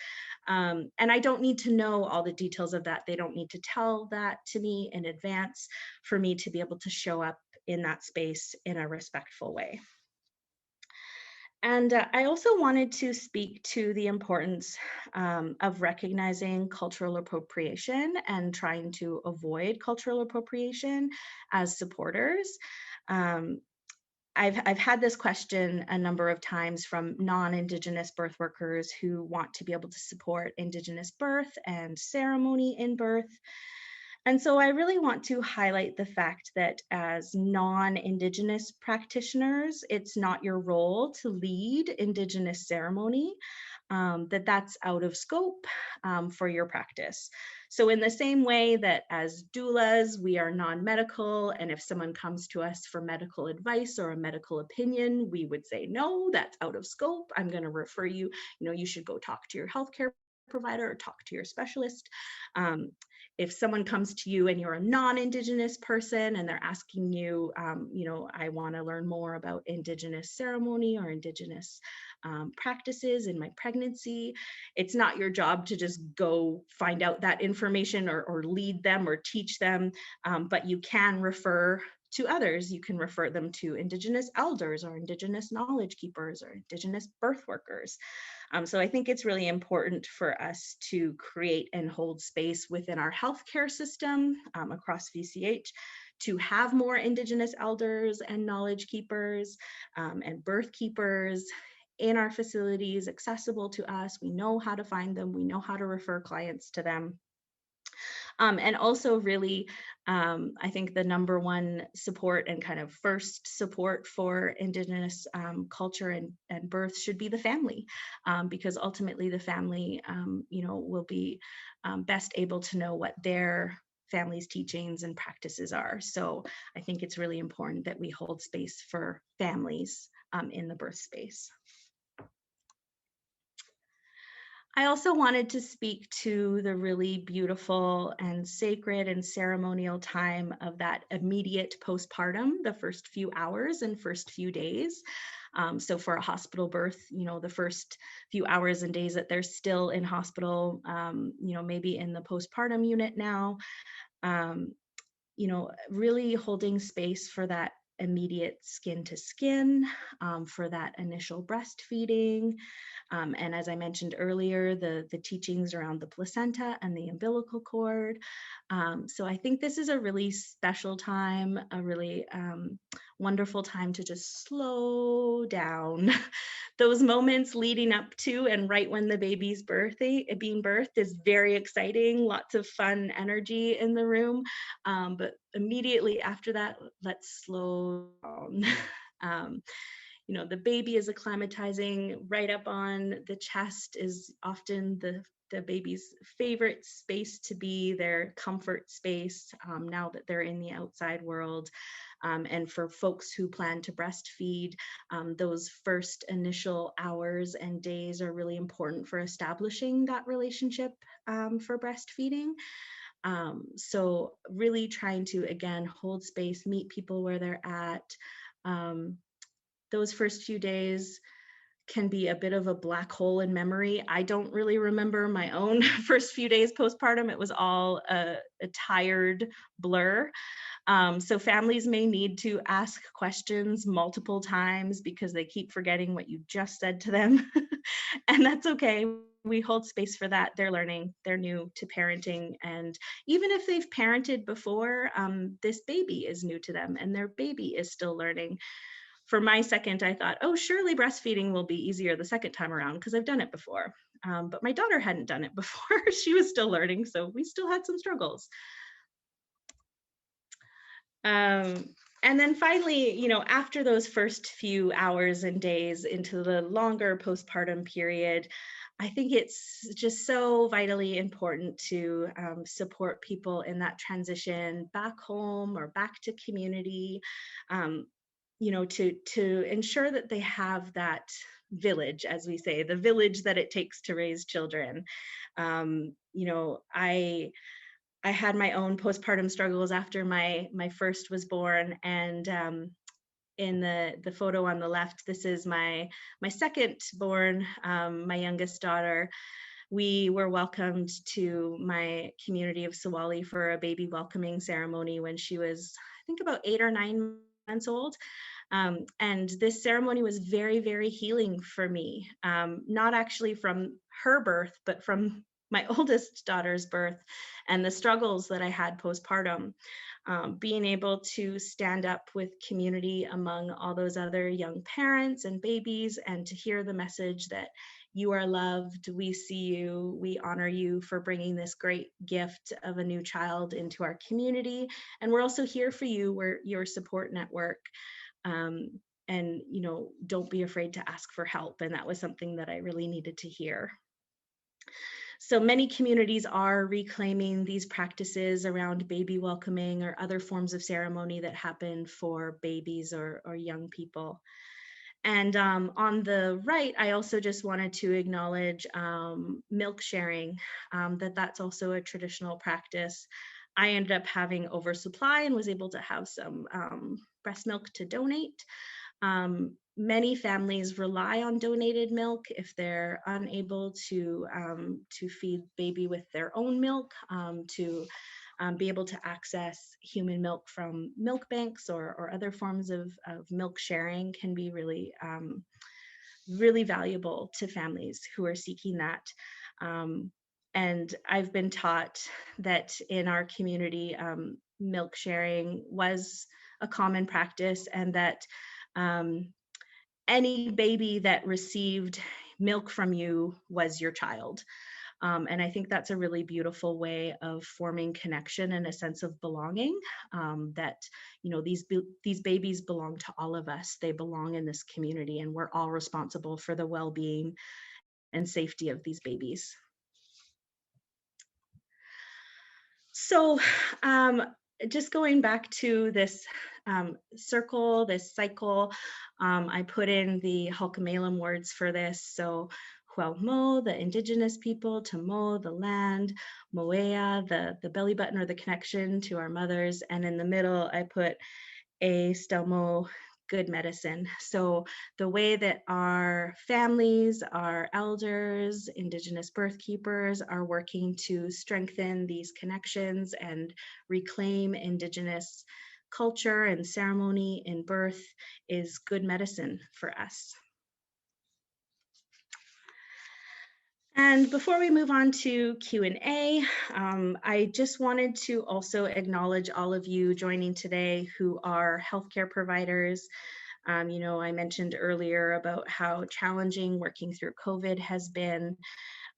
And I don't need to know all the details of that. They don't need to tell that to me in advance for me to be able to show up in that space in a respectful way. And I also wanted to speak to the importance of recognizing cultural appropriation and trying to avoid cultural appropriation as supporters. I've had this question a number of times from non-Indigenous birth workers who want to be able to support Indigenous birth and ceremony in birth. And so I really want to highlight the fact that as non-Indigenous practitioners, it's not your role to lead Indigenous ceremony, that's out of scope for your practice. So in the same way that as doulas, we are non-medical, and if someone comes to us for medical advice or a medical opinion, we would say, no, that's out of scope. I'm going to refer you, you should go talk to your healthcare provider or talk to your specialist. If someone comes to you and you're a non-Indigenous person and they're asking you, I want to learn more about Indigenous ceremony or Indigenous practices in my pregnancy, it's not your job to just go find out that information or lead them or teach them, but you can refer to others. You can refer them to Indigenous elders or Indigenous knowledge keepers or Indigenous birth workers. So I think it's really important for us to create and hold space within our healthcare system across VCH to have more Indigenous elders and knowledge keepers and birth keepers in our facilities, accessible to us. We know how to find them. We know how to refer clients to them. And also really, I think the number one support and kind of first support for Indigenous culture and birth should be the family, because ultimately the family, will be best able to know what their family's teachings and practices are. So I think it's really important that we hold space for families in the birth space. I also wanted to speak to the really beautiful and sacred and ceremonial time of that immediate postpartum, the first few hours and first few days. So for a hospital birth, the first few hours and days that they're still in hospital, maybe in the postpartum unit now, really holding space for that immediate skin to skin, for that initial breastfeeding. And as I mentioned earlier, the teachings around the placenta and the umbilical cord. So I think this is a really special time, a really wonderful time to just slow down. Those moments leading up to and right when the baby's being birthed is very exciting, lots of fun energy in the room. But immediately after that, let's slow down. The baby is acclimatizing. Right up on the chest is often the baby's favorite space to be, their comfort space, now that they're in the outside world. And for folks who plan to breastfeed, those first initial hours and days are really important for establishing that relationship for breastfeeding. So really trying to, again, hold space, meet people where they're at. Those first few days can be a bit of a black hole in memory. I don't really remember my own first few days postpartum. It was all a tired blur. So families may need to ask questions multiple times because they keep forgetting what you just said to them. And that's okay. We hold space for that. They're learning, they're new to parenting. And even if they've parented before, this baby is new to them and their baby is still learning. For my second, I thought, oh, surely breastfeeding will be easier the second time around because I've done it before. But my daughter hadn't done it before. She was still learning, so we still had some struggles. And then finally, you know, after those first few hours and days into the longer postpartum period, I think it's just so vitally important to support people in that transition back home or back to community, um, you know, to ensure that they have that village, as we say, the village that it takes to raise children. You know, I had my own postpartum struggles after my first was born, and in the photo on the left, this is my second born, my youngest daughter. We were welcomed to my community of Sewali for a baby welcoming ceremony when she was, I think, about 8 or 9 months old. And this ceremony was very, very healing for me, not actually from her birth, but from my oldest daughter's birth and the struggles that I had postpartum. Being able to stand up with community among all those other young parents and babies, and to hear the message that you are loved, we see you, we honor you for bringing this great gift of a new child into our community. And we're also here for you, we're your support network. And you know, don't be afraid to ask for help. And that was something that I really needed to hear. So many communities are reclaiming these practices around baby welcoming or other forms of ceremony that happen for babies or young people. And on the right, I also just wanted to acknowledge milk sharing, that's also a traditional practice. I ended up having oversupply and was able to have some breast milk to donate. Many families rely on donated milk if they're unable to feed baby with their own milk, to be able to access human milk from milk banks or other forms of milk sharing can be really, really valuable to families who are seeking that. And I've been taught that in our community, milk sharing was a common practice, and that any baby that received milk from you was your child. And I think that's a really beautiful way of forming connection and a sense of belonging, that, you know, these babies belong to all of us. They belong in this community, and we're all responsible for the well-being and safety of these babies. So just going back to this circle, this cycle, I put in the Hulkamelam words for this. So Huelmo, the indigenous people, Tamo, the land, Moea, the belly button or the connection to our mothers. And in the middle, I put A Stelmo, good medicine. So the way that our families, our elders, indigenous birth keepers are working to strengthen these connections and reclaim indigenous culture and ceremony in birth is good medicine for us. And before we move on to Q&A, I just wanted to also acknowledge all of you joining today who are healthcare providers. You know, I mentioned earlier about how challenging working through COVID has been.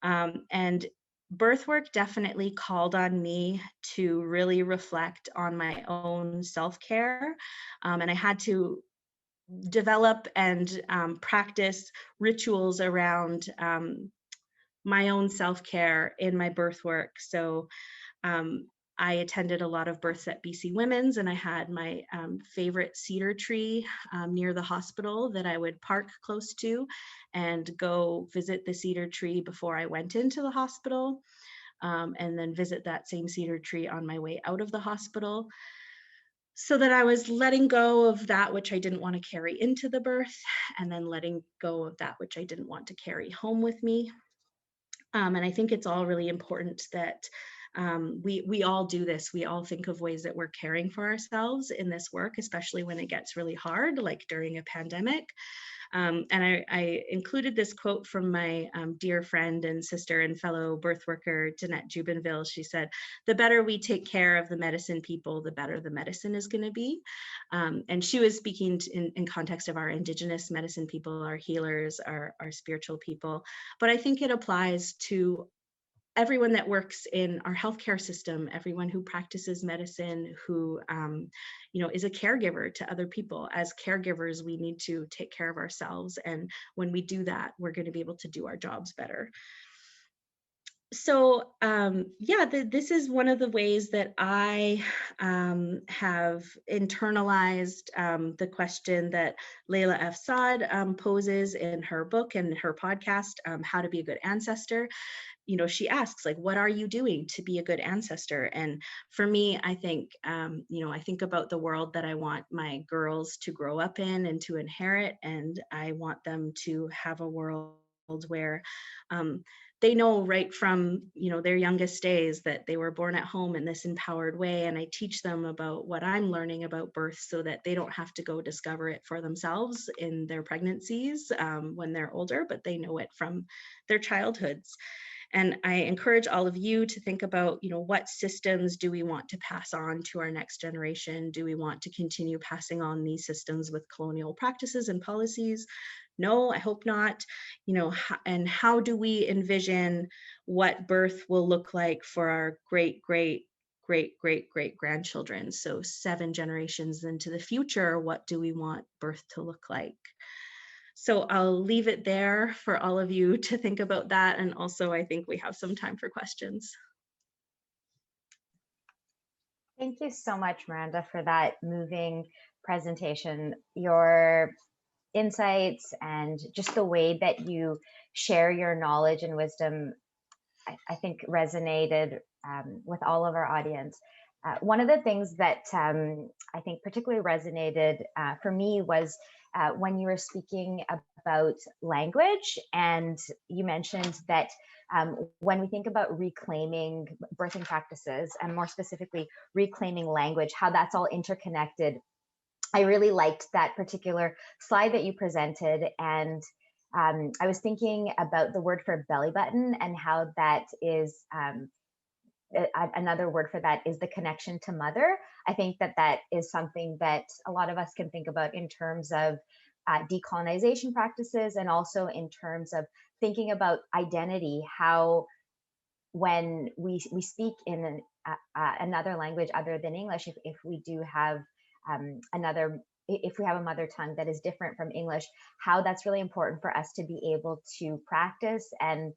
And birth work definitely called on me to really reflect on my own self-care. And I had to develop and practice rituals around my own self-care in my birth work. So I attended a lot of births at BC Women's, and I had my favorite cedar tree near the hospital that I would park close to and go visit the cedar tree before I went into the hospital, and then visit that same cedar tree on my way out of the hospital, so that I was letting go of that which I didn't want to carry into the birth, and then letting go of that which I didn't want to carry home with me. And I think it's all really important that we all do this. We all think of ways that we're caring for ourselves in this work, especially when it gets really hard, like during a pandemic. And I included this quote from my dear friend and sister and fellow birth worker, Danette Jubinville. She said, "The better we take care of the medicine people, the better the medicine is going to be." And she was speaking in context of our Indigenous medicine people, our healers, our spiritual people. But I think it applies to everyone that works in our healthcare system, everyone who practices medicine, who is a caregiver to other people. As caregivers, we need to take care of ourselves, and when we do that, we're going to be able to do our jobs better. So this is one of the ways that I have internalized the question that Layla F. Saad poses in her book and her podcast, How to Be a Good Ancestor. She asks, like, what are you doing to be a good ancestor? And for me, I think, I think about the world that I want my girls to grow up in and to inherit. And I want them to have a world where they know right from, their youngest days that they were born at home in this empowered way. And I teach them about what I'm learning about birth so that they don't have to go discover it for themselves in their pregnancies when they're older, but they know it from their childhoods. And I encourage all of you to think about, what systems do we want to pass on to our next generation? Do we want to continue passing on these systems with colonial practices and policies? No, I hope not. And how do we envision what birth will look like for our great grandchildren? So 7 generations into the future, what do we want birth to look like? So I'll leave it there for all of you to think about that. And also, I think we have some time for questions. Thank you so much, Miranda, for that moving presentation. Your insights and just the way that you share your knowledge and wisdom, I think resonated with all of our audience. One of the things that I think particularly resonated for me was when you were speaking about language, and you mentioned that when we think about reclaiming birthing practices, and more specifically reclaiming language, how that's all interconnected. I really liked that particular slide that you presented, and I was thinking about the word for belly button and how that is another word for that is the connection to mother. I think that that is something that a lot of us can think about in terms of decolonization practices, and also in terms of thinking about identity, how when we speak in another language other than English, if we do have if we have a mother tongue that is different from English, how that's really important for us to be able to practice. And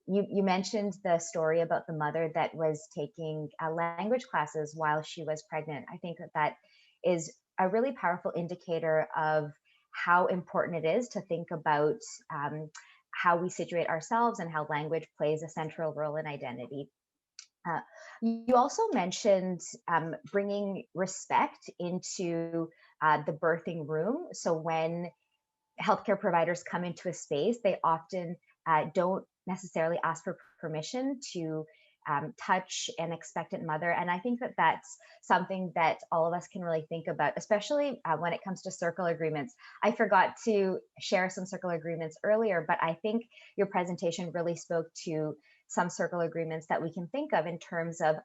you mentioned the story about the mother that was taking language classes while she was pregnant. I think that that is a really powerful indicator of how important it is to think about how we situate ourselves and how language plays a central role in identity. You also mentioned bringing respect into the birthing room. So when healthcare providers come into a space, they often don't necessarily ask for permission to touch an expectant mother. And I think that that's something that all of us can really think about, especially when it comes to circle agreements. I forgot to share some circle agreements earlier, but I think your presentation really spoke to some circle agreements that we can think of in terms of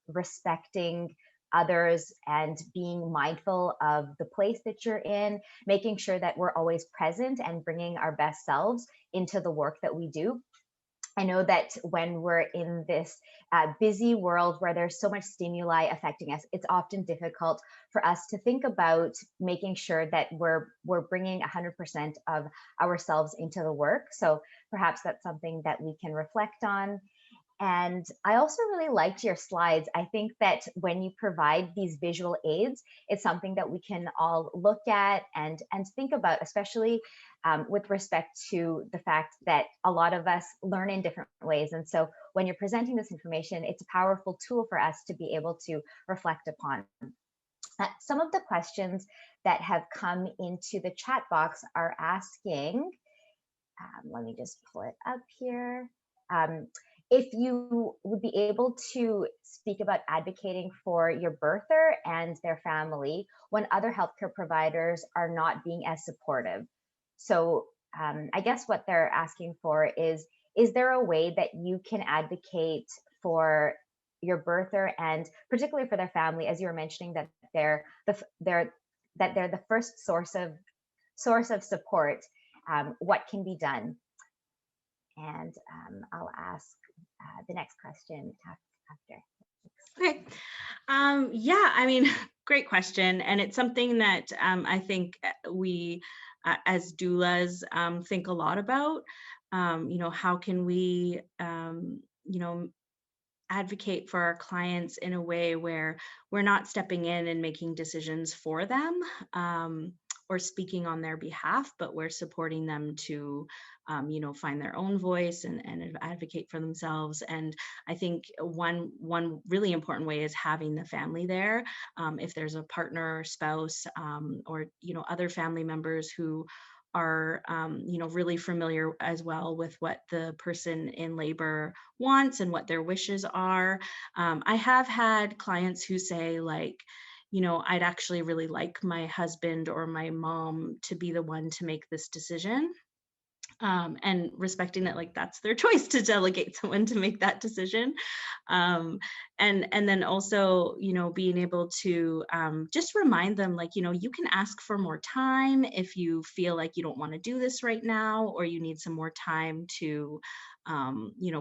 respecting others and being mindful of the place that you're in, making sure that we're always present and bringing our best selves into the work that we do. I know that when we're in this busy world where there's so much stimuli affecting us, it's often difficult for us to think about making sure that we're bringing 100% of ourselves into the work. So perhaps that's something that we can reflect on. And I also really liked your slides. I think that when you provide these visual aids, it's something that we can all look at and think about, especially with respect to the fact that a lot of us learn in different ways. And so when you're presenting this information, it's a powerful tool for us to be able to reflect upon. Some of the questions that have come into the chat box are asking, let me just pull it up here. If you would be able to speak about advocating for your birther and their family when other healthcare providers are not being as supportive. So I guess what they're asking for is there a way that you can advocate for your birther and particularly for their family, as you were mentioning that they're the first source of support, what can be done? And I'll ask the next question after. Okay. Yeah, I mean, great question. And it's something that I think we, as doulas, think a lot about. How can we, advocate for our clients in a way where we're not stepping in and making decisions for them, or speaking on their behalf, but we're supporting them to, find their own voice and advocate for themselves. And I think one really important way is having the family there. If there's a partner, spouse, or other family members who are really familiar as well with what the person in labor wants and what their wishes are. I have had clients who say, like, I'd actually really like my husband or my mom to be the one to make this decision. And respecting that, like, that's their choice to delegate someone to make that decision. And then also, being able to just remind them, like, you can ask for more time if you feel like you don't want to do this right now, or you need some more time to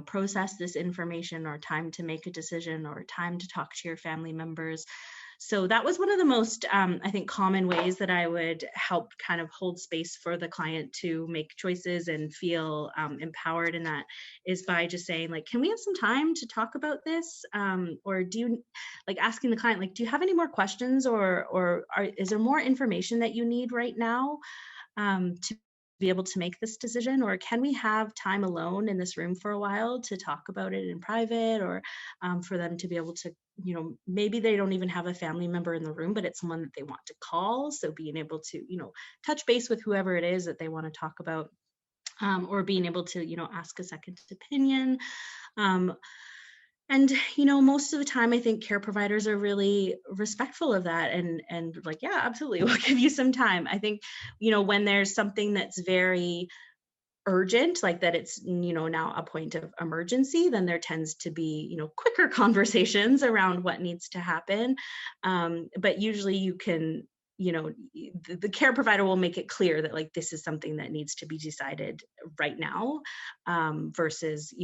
process this information, or time to make a decision, or time to talk to your family members. So that was one of the most, I think, common ways that I would help kind of hold space for the client to make choices and feel empowered in that, is by just saying, like, can we have some time to talk about this? Or do you, like, asking the client, like, do you have any more questions, or is there more information that you need right now to be able to make this decision? Or can we have time alone in this room for a while to talk about it in private? Or for them to be able to, maybe they don't even have a family member in the room, but it's someone that they want to call. So being able to, touch base with whoever it is that they want to talk about, or being able to, ask a second opinion. And most of the time, I think care providers are really respectful of that, and like, yeah, absolutely, we'll give you some time. I think, when there's something that's very urgent, like that it's, now a point of emergency, then there tends to be, quicker conversations around what needs to happen. But usually you can, the care provider will make it clear that, like, this is something that needs to be decided right now, versus,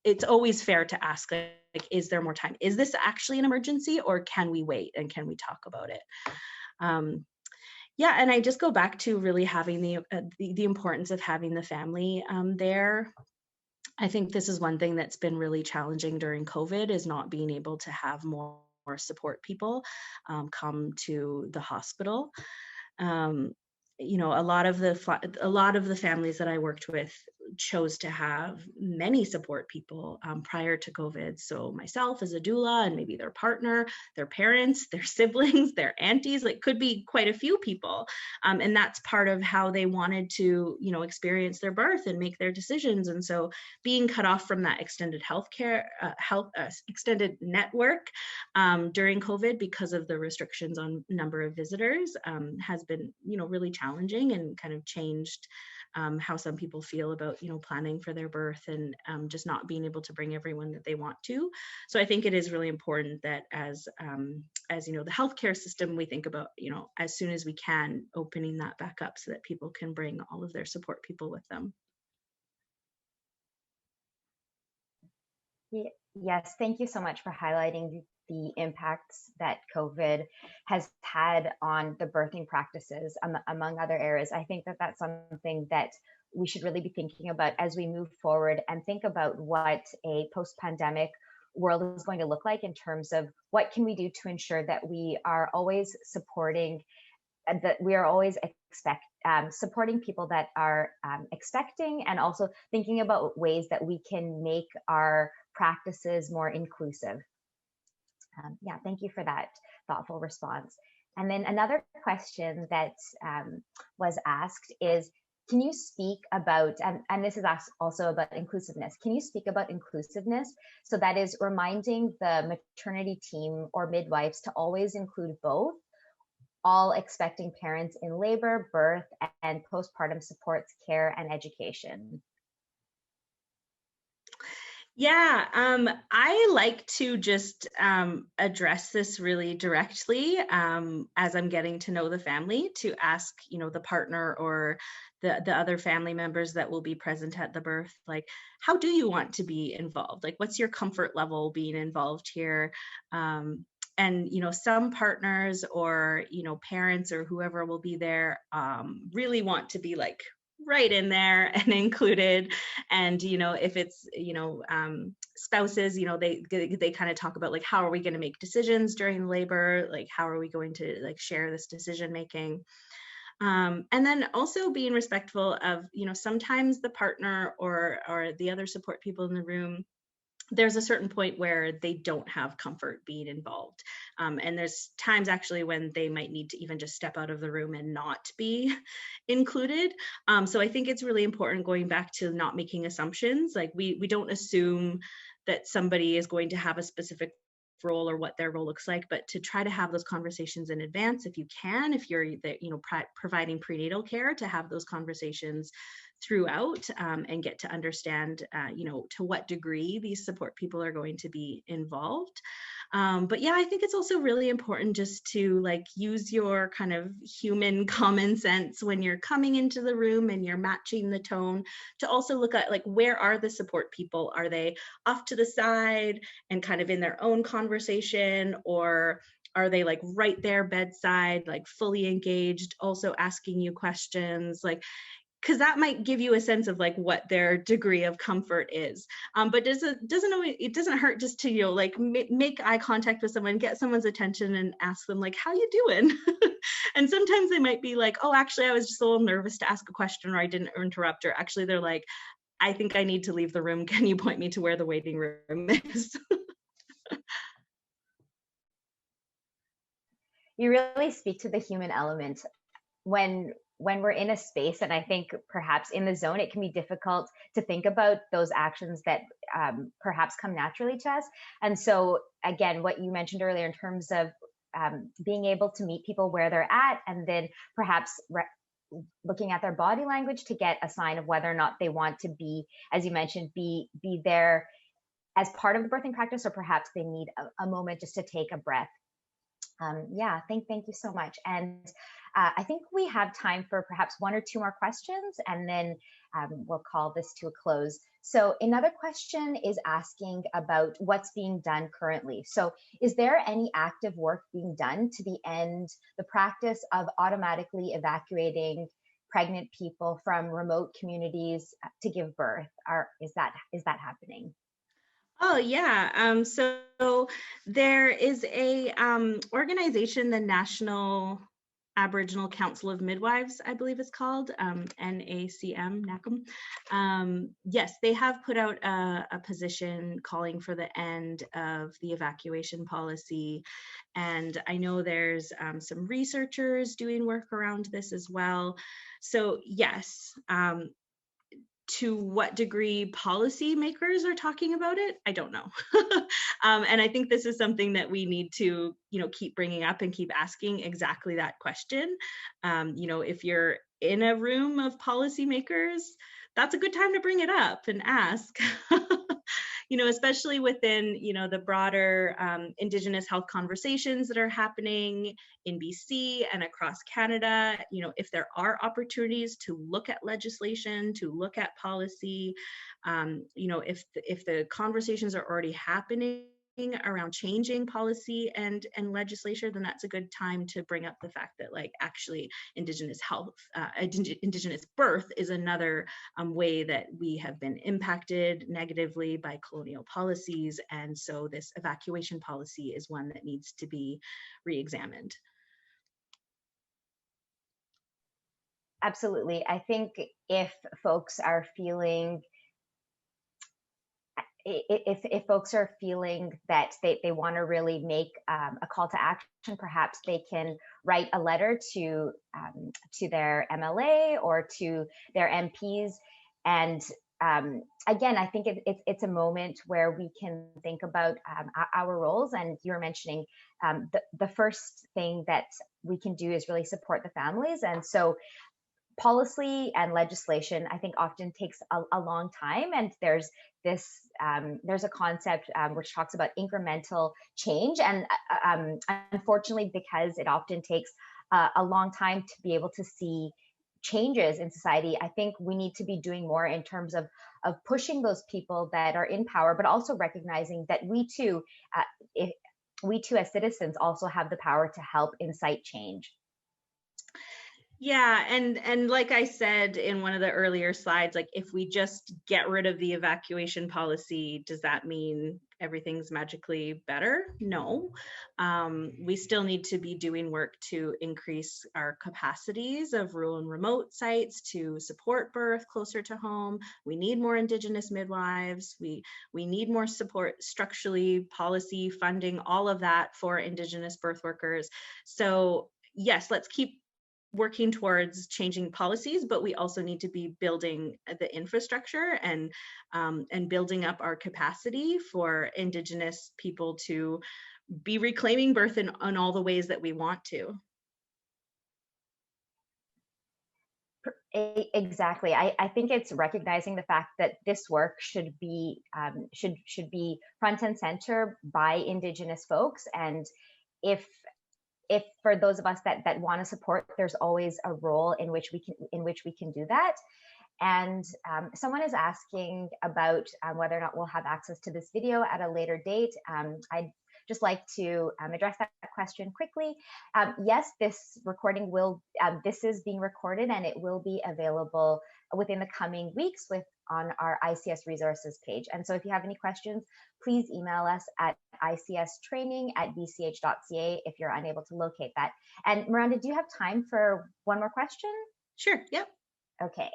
it's always fair to ask, like, is there more time? Is this actually an emergency, or can we wait and can we talk about it? Yeah, and I just go back to really having the importance of having the family there. I think this is one thing that's been really challenging during COVID, is not being able to have more support people come to the hospital. A lot of the families that I worked with chose to have many support people prior to COVID. So myself as a doula, and maybe their partner, their parents, their siblings, their aunties, like, could be quite a few people. And that's part of how they wanted to, experience their birth and make their decisions. And so being cut off from that extended extended network during COVID, because of the restrictions on number of visitors, has been, really challenging, and kind of changed how some people feel about, planning for their birth, and just not being able to bring everyone that they want to. So I think it is really important that as the healthcare system, we think about, as soon as we can, opening that back up so that people can bring all of their support people with them. Yes, thank you so much for highlighting the impacts that COVID has had on the birthing practices, among other areas. I think that that's something that we should really be thinking about as we move forward and think about what a post-pandemic world is going to look like, in terms of what can we do to ensure that we are always supporting, that we are always supporting people that are expecting, and also thinking about ways that we can make our practices more inclusive. Yeah, thank you for that thoughtful response. And then another question that was asked is, can you speak about, and this is also about inclusiveness, can you speak about inclusiveness? So that is reminding the maternity team or midwives to always include both all expecting parents in labor, birth, and postpartum supports, care, and education. Yeah, I like to just address this really directly as I'm getting to know the family, to ask, the partner or the other family members that will be present at the birth, like, how do you want to be involved? Like, what's your comfort level being involved here? Um, and some partners or parents or whoever will be there really want to be like right in there and included. And if it's spouses, they kind of talk about like, how are we going to make decisions during labor, like how are we going to like share this decision making. And then also being respectful of sometimes the partner or the other support people in the room, there's a certain point where they don't have comfort being involved. And there's times actually when they might need to even just step out of the room and not be included. So I think it's really important, going back to not making assumptions. Like we don't assume that somebody is going to have a specific role or what their role looks like, but to try to have those conversations in advance if you can, if you're providing prenatal care, to have those conversations throughout and get to understand to what degree these support people are going to be involved. But yeah, I think it's also really important just to like use your kind of human common sense when you're coming into the room and you're matching the tone, to also look at like, where are the support people? Are they off to the side and kind of in their own conversation, or are they like right there bedside, like fully engaged, also asking you questions? Like, because that might give you a sense of like what their degree of comfort is. But it doesn't hurt just to like make eye contact with someone, get someone's attention, and ask them like, how you doing? And sometimes they might be like, oh, actually I was just a little nervous to ask a question, or I didn't interrupt. Or actually they're like, I think I need to leave the room, can you point me to where the waiting room is? You really speak to the human element when we're in a space, and I think perhaps in the zone it can be difficult to think about those actions that perhaps come naturally to us. And so again, what you mentioned earlier in terms of being able to meet people where they're at, and then perhaps looking at their body language to get a sign of whether or not they want to be, as you mentioned, be there as part of the birthing practice, or perhaps they need a moment just to take a breath. Yeah, thank you so much. And I think we have time for perhaps one or two more questions, and then we'll call this to a close. So another question is asking about what's being done currently. So is there any active work being done to end the practice of automatically evacuating pregnant people from remote communities to give birth? Is that happening? Oh yeah. So there is a organization, the National Aboriginal Council of Midwives, I believe it's called, NACM, NACM. Yes, they have put out a position calling for the end of the evacuation policy. And I know there's some researchers doing work around this as well. So yes, to what degree policymakers are talking about it, I don't know. And I think this is something that we need to, keep bringing up and keep asking exactly that question. If you're in a room of policymakers, that's a good time to bring it up and ask. Especially within, the broader Indigenous health conversations that are happening in BC and across Canada, if there are opportunities to look at legislation, to look at policy, if the conversations are already happening around changing policy and legislature, then that's a good time to bring up the fact that like actually Indigenous health, Indigenous birth is another way that we have been impacted negatively by colonial policies. And so this evacuation policy is one that needs to be re-examined. Absolutely. I think if folks are feeling if folks are feeling that they want to really make a call to action, perhaps they can write a letter to their MLA or to their MPs. And again, I think it's a moment where we can think about our roles. And you were mentioning the first thing that we can do is really support the families. And so policy and legislation, I think, often takes a long time. And there's there's a concept which talks about incremental change. And unfortunately, because it often takes a long time to be able to see changes in society, I think we need to be doing more in terms of pushing those people that are in power, but also recognizing that we too, if we too as citizens also have the power to help incite change. Yeah, and like I said in one of the earlier slides, like if we just get rid of the evacuation policy, does that mean everything's magically better? No. We still need to be doing work to increase our capacities of rural and remote sites to support birth closer to home. We need more Indigenous midwives. We need more support structurally, policy, funding, all of that for Indigenous birth workers. So yes, let's keep working towards changing policies, but we also need to be building the infrastructure and building up our capacity for Indigenous people to be reclaiming birth in all the ways that we want to. Exactly. I think it's recognizing the fact that this work should be front and center by Indigenous folks, and if for those of us that want to support, there's always a role in which we can do that. And someone is asking about whether or not we'll have access to this video at a later date. I'd just like to address that question quickly. Yes, this recording this is being recorded, and it will be available within the coming weeks on our ICS resources page. And so if you have any questions, please email us at icstraining@bch.ca if you're unable to locate that. And Miranda, do you have time for one more question? Sure, yep. Okay.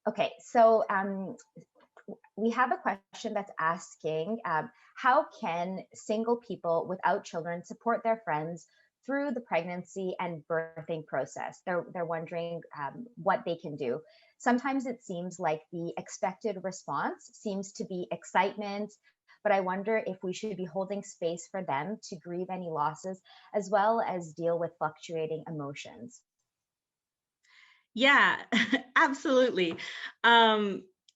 Okay, so we have a question that's asking, how can single people without children support their friends through the pregnancy and birthing process? They're wondering what they can do. Sometimes it seems like the expected response seems to be excitement, but I wonder if we should be holding space for them to grieve any losses as well as deal with fluctuating emotions. Yeah, absolutely.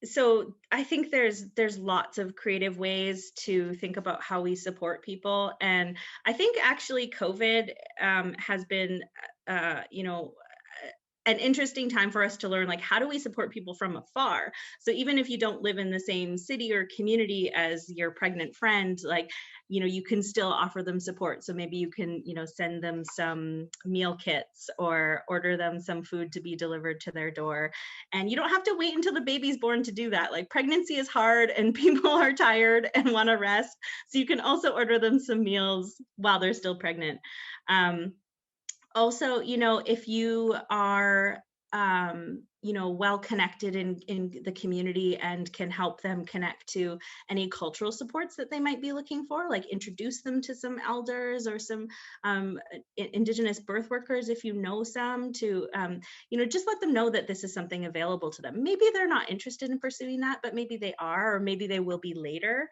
So I think there's lots of creative ways to think about how we support people, and I think actually COVID has been, an interesting time for us to learn, like, how do we support people from afar? So even if you don't live in the same city or community as your pregnant friend, like, you can still offer them support. So maybe you can, send them some meal kits or order them some food to be delivered to their door. And you don't have to wait until the baby's born to do that. Like, pregnancy is hard and people are tired and want to rest. So you can also order them some meals while they're still pregnant. Also, if you are, well connected in the community and can help them connect to any cultural supports that they might be looking for, like introduce them to some elders or some Indigenous birth workers, if you know some, to, just let them know that this is something available to them. Maybe they're not interested in pursuing that, but maybe they are, or maybe they will be later.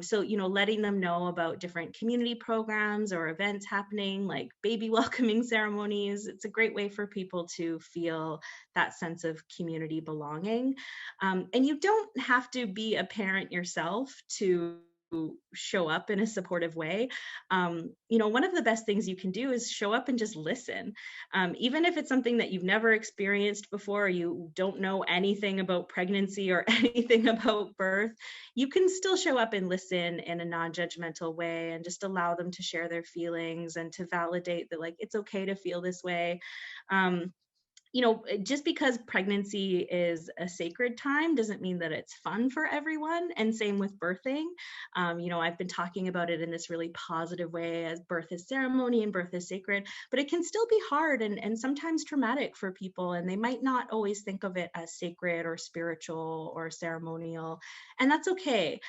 So, letting them know about different community programs or events happening, like baby welcoming ceremonies. It's a great way for people to feel that sense of community belonging. And you don't have to be a parent yourself to show up in a supportive way. One of the best things you can do is show up and just listen. Even if it's something that you've never experienced before, or you don't know anything about pregnancy or anything about birth, you can still show up and listen in a non-judgmental way and just allow them to share their feelings and to validate that, like, it's okay to feel this way. Just because pregnancy is a sacred time doesn't mean that it's fun for everyone. And same with birthing. I've been talking about it in this really positive way as birth is ceremony and birth is sacred, but it can still be hard and sometimes traumatic for people. And they might not always think of it as sacred or spiritual or ceremonial. And that's okay.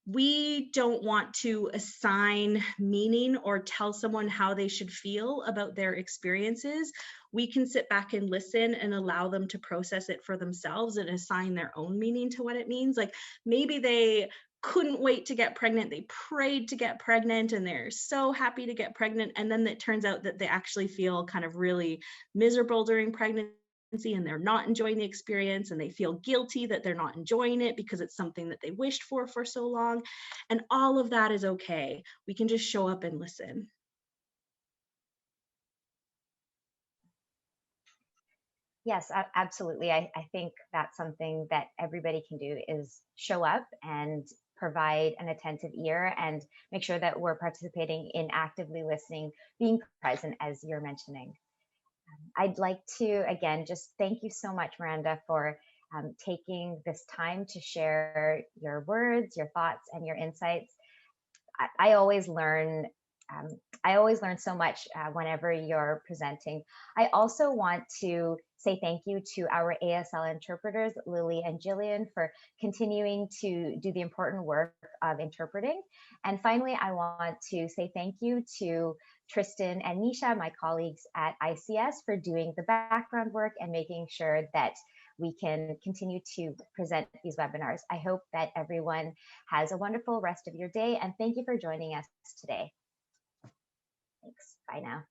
We don't want to assign meaning or tell someone how they should feel about their experiences. We can sit back and listen and allow them to process it for themselves and assign their own meaning to what it means. Like, maybe they couldn't wait to get pregnant. They prayed to get pregnant and they're so happy to get pregnant. And then it turns out that they actually feel kind of really miserable during pregnancy and they're not enjoying the experience, and they feel guilty that they're not enjoying it because it's something that they wished for so long. And all of that is okay. We can just show up and listen. Yes, absolutely. I think that's something that everybody can do is show up and provide an attentive ear and make sure that we're participating in actively listening, being present, as you're mentioning. I'd like to, again, just thank you so much, Miranda, for taking this time to share your words, your thoughts, and your insights. I always learn. I always learn so much whenever you're presenting. I also want to say thank you to our ASL interpreters, Lily and Jillian, for continuing to do the important work of interpreting. And finally, I want to say thank you to Tristan and Nisha, my colleagues at ICS, for doing the background work and making sure that we can continue to present these webinars. I hope that everyone has a wonderful rest of your day, and thank you for joining us today. Thanks. Bye now.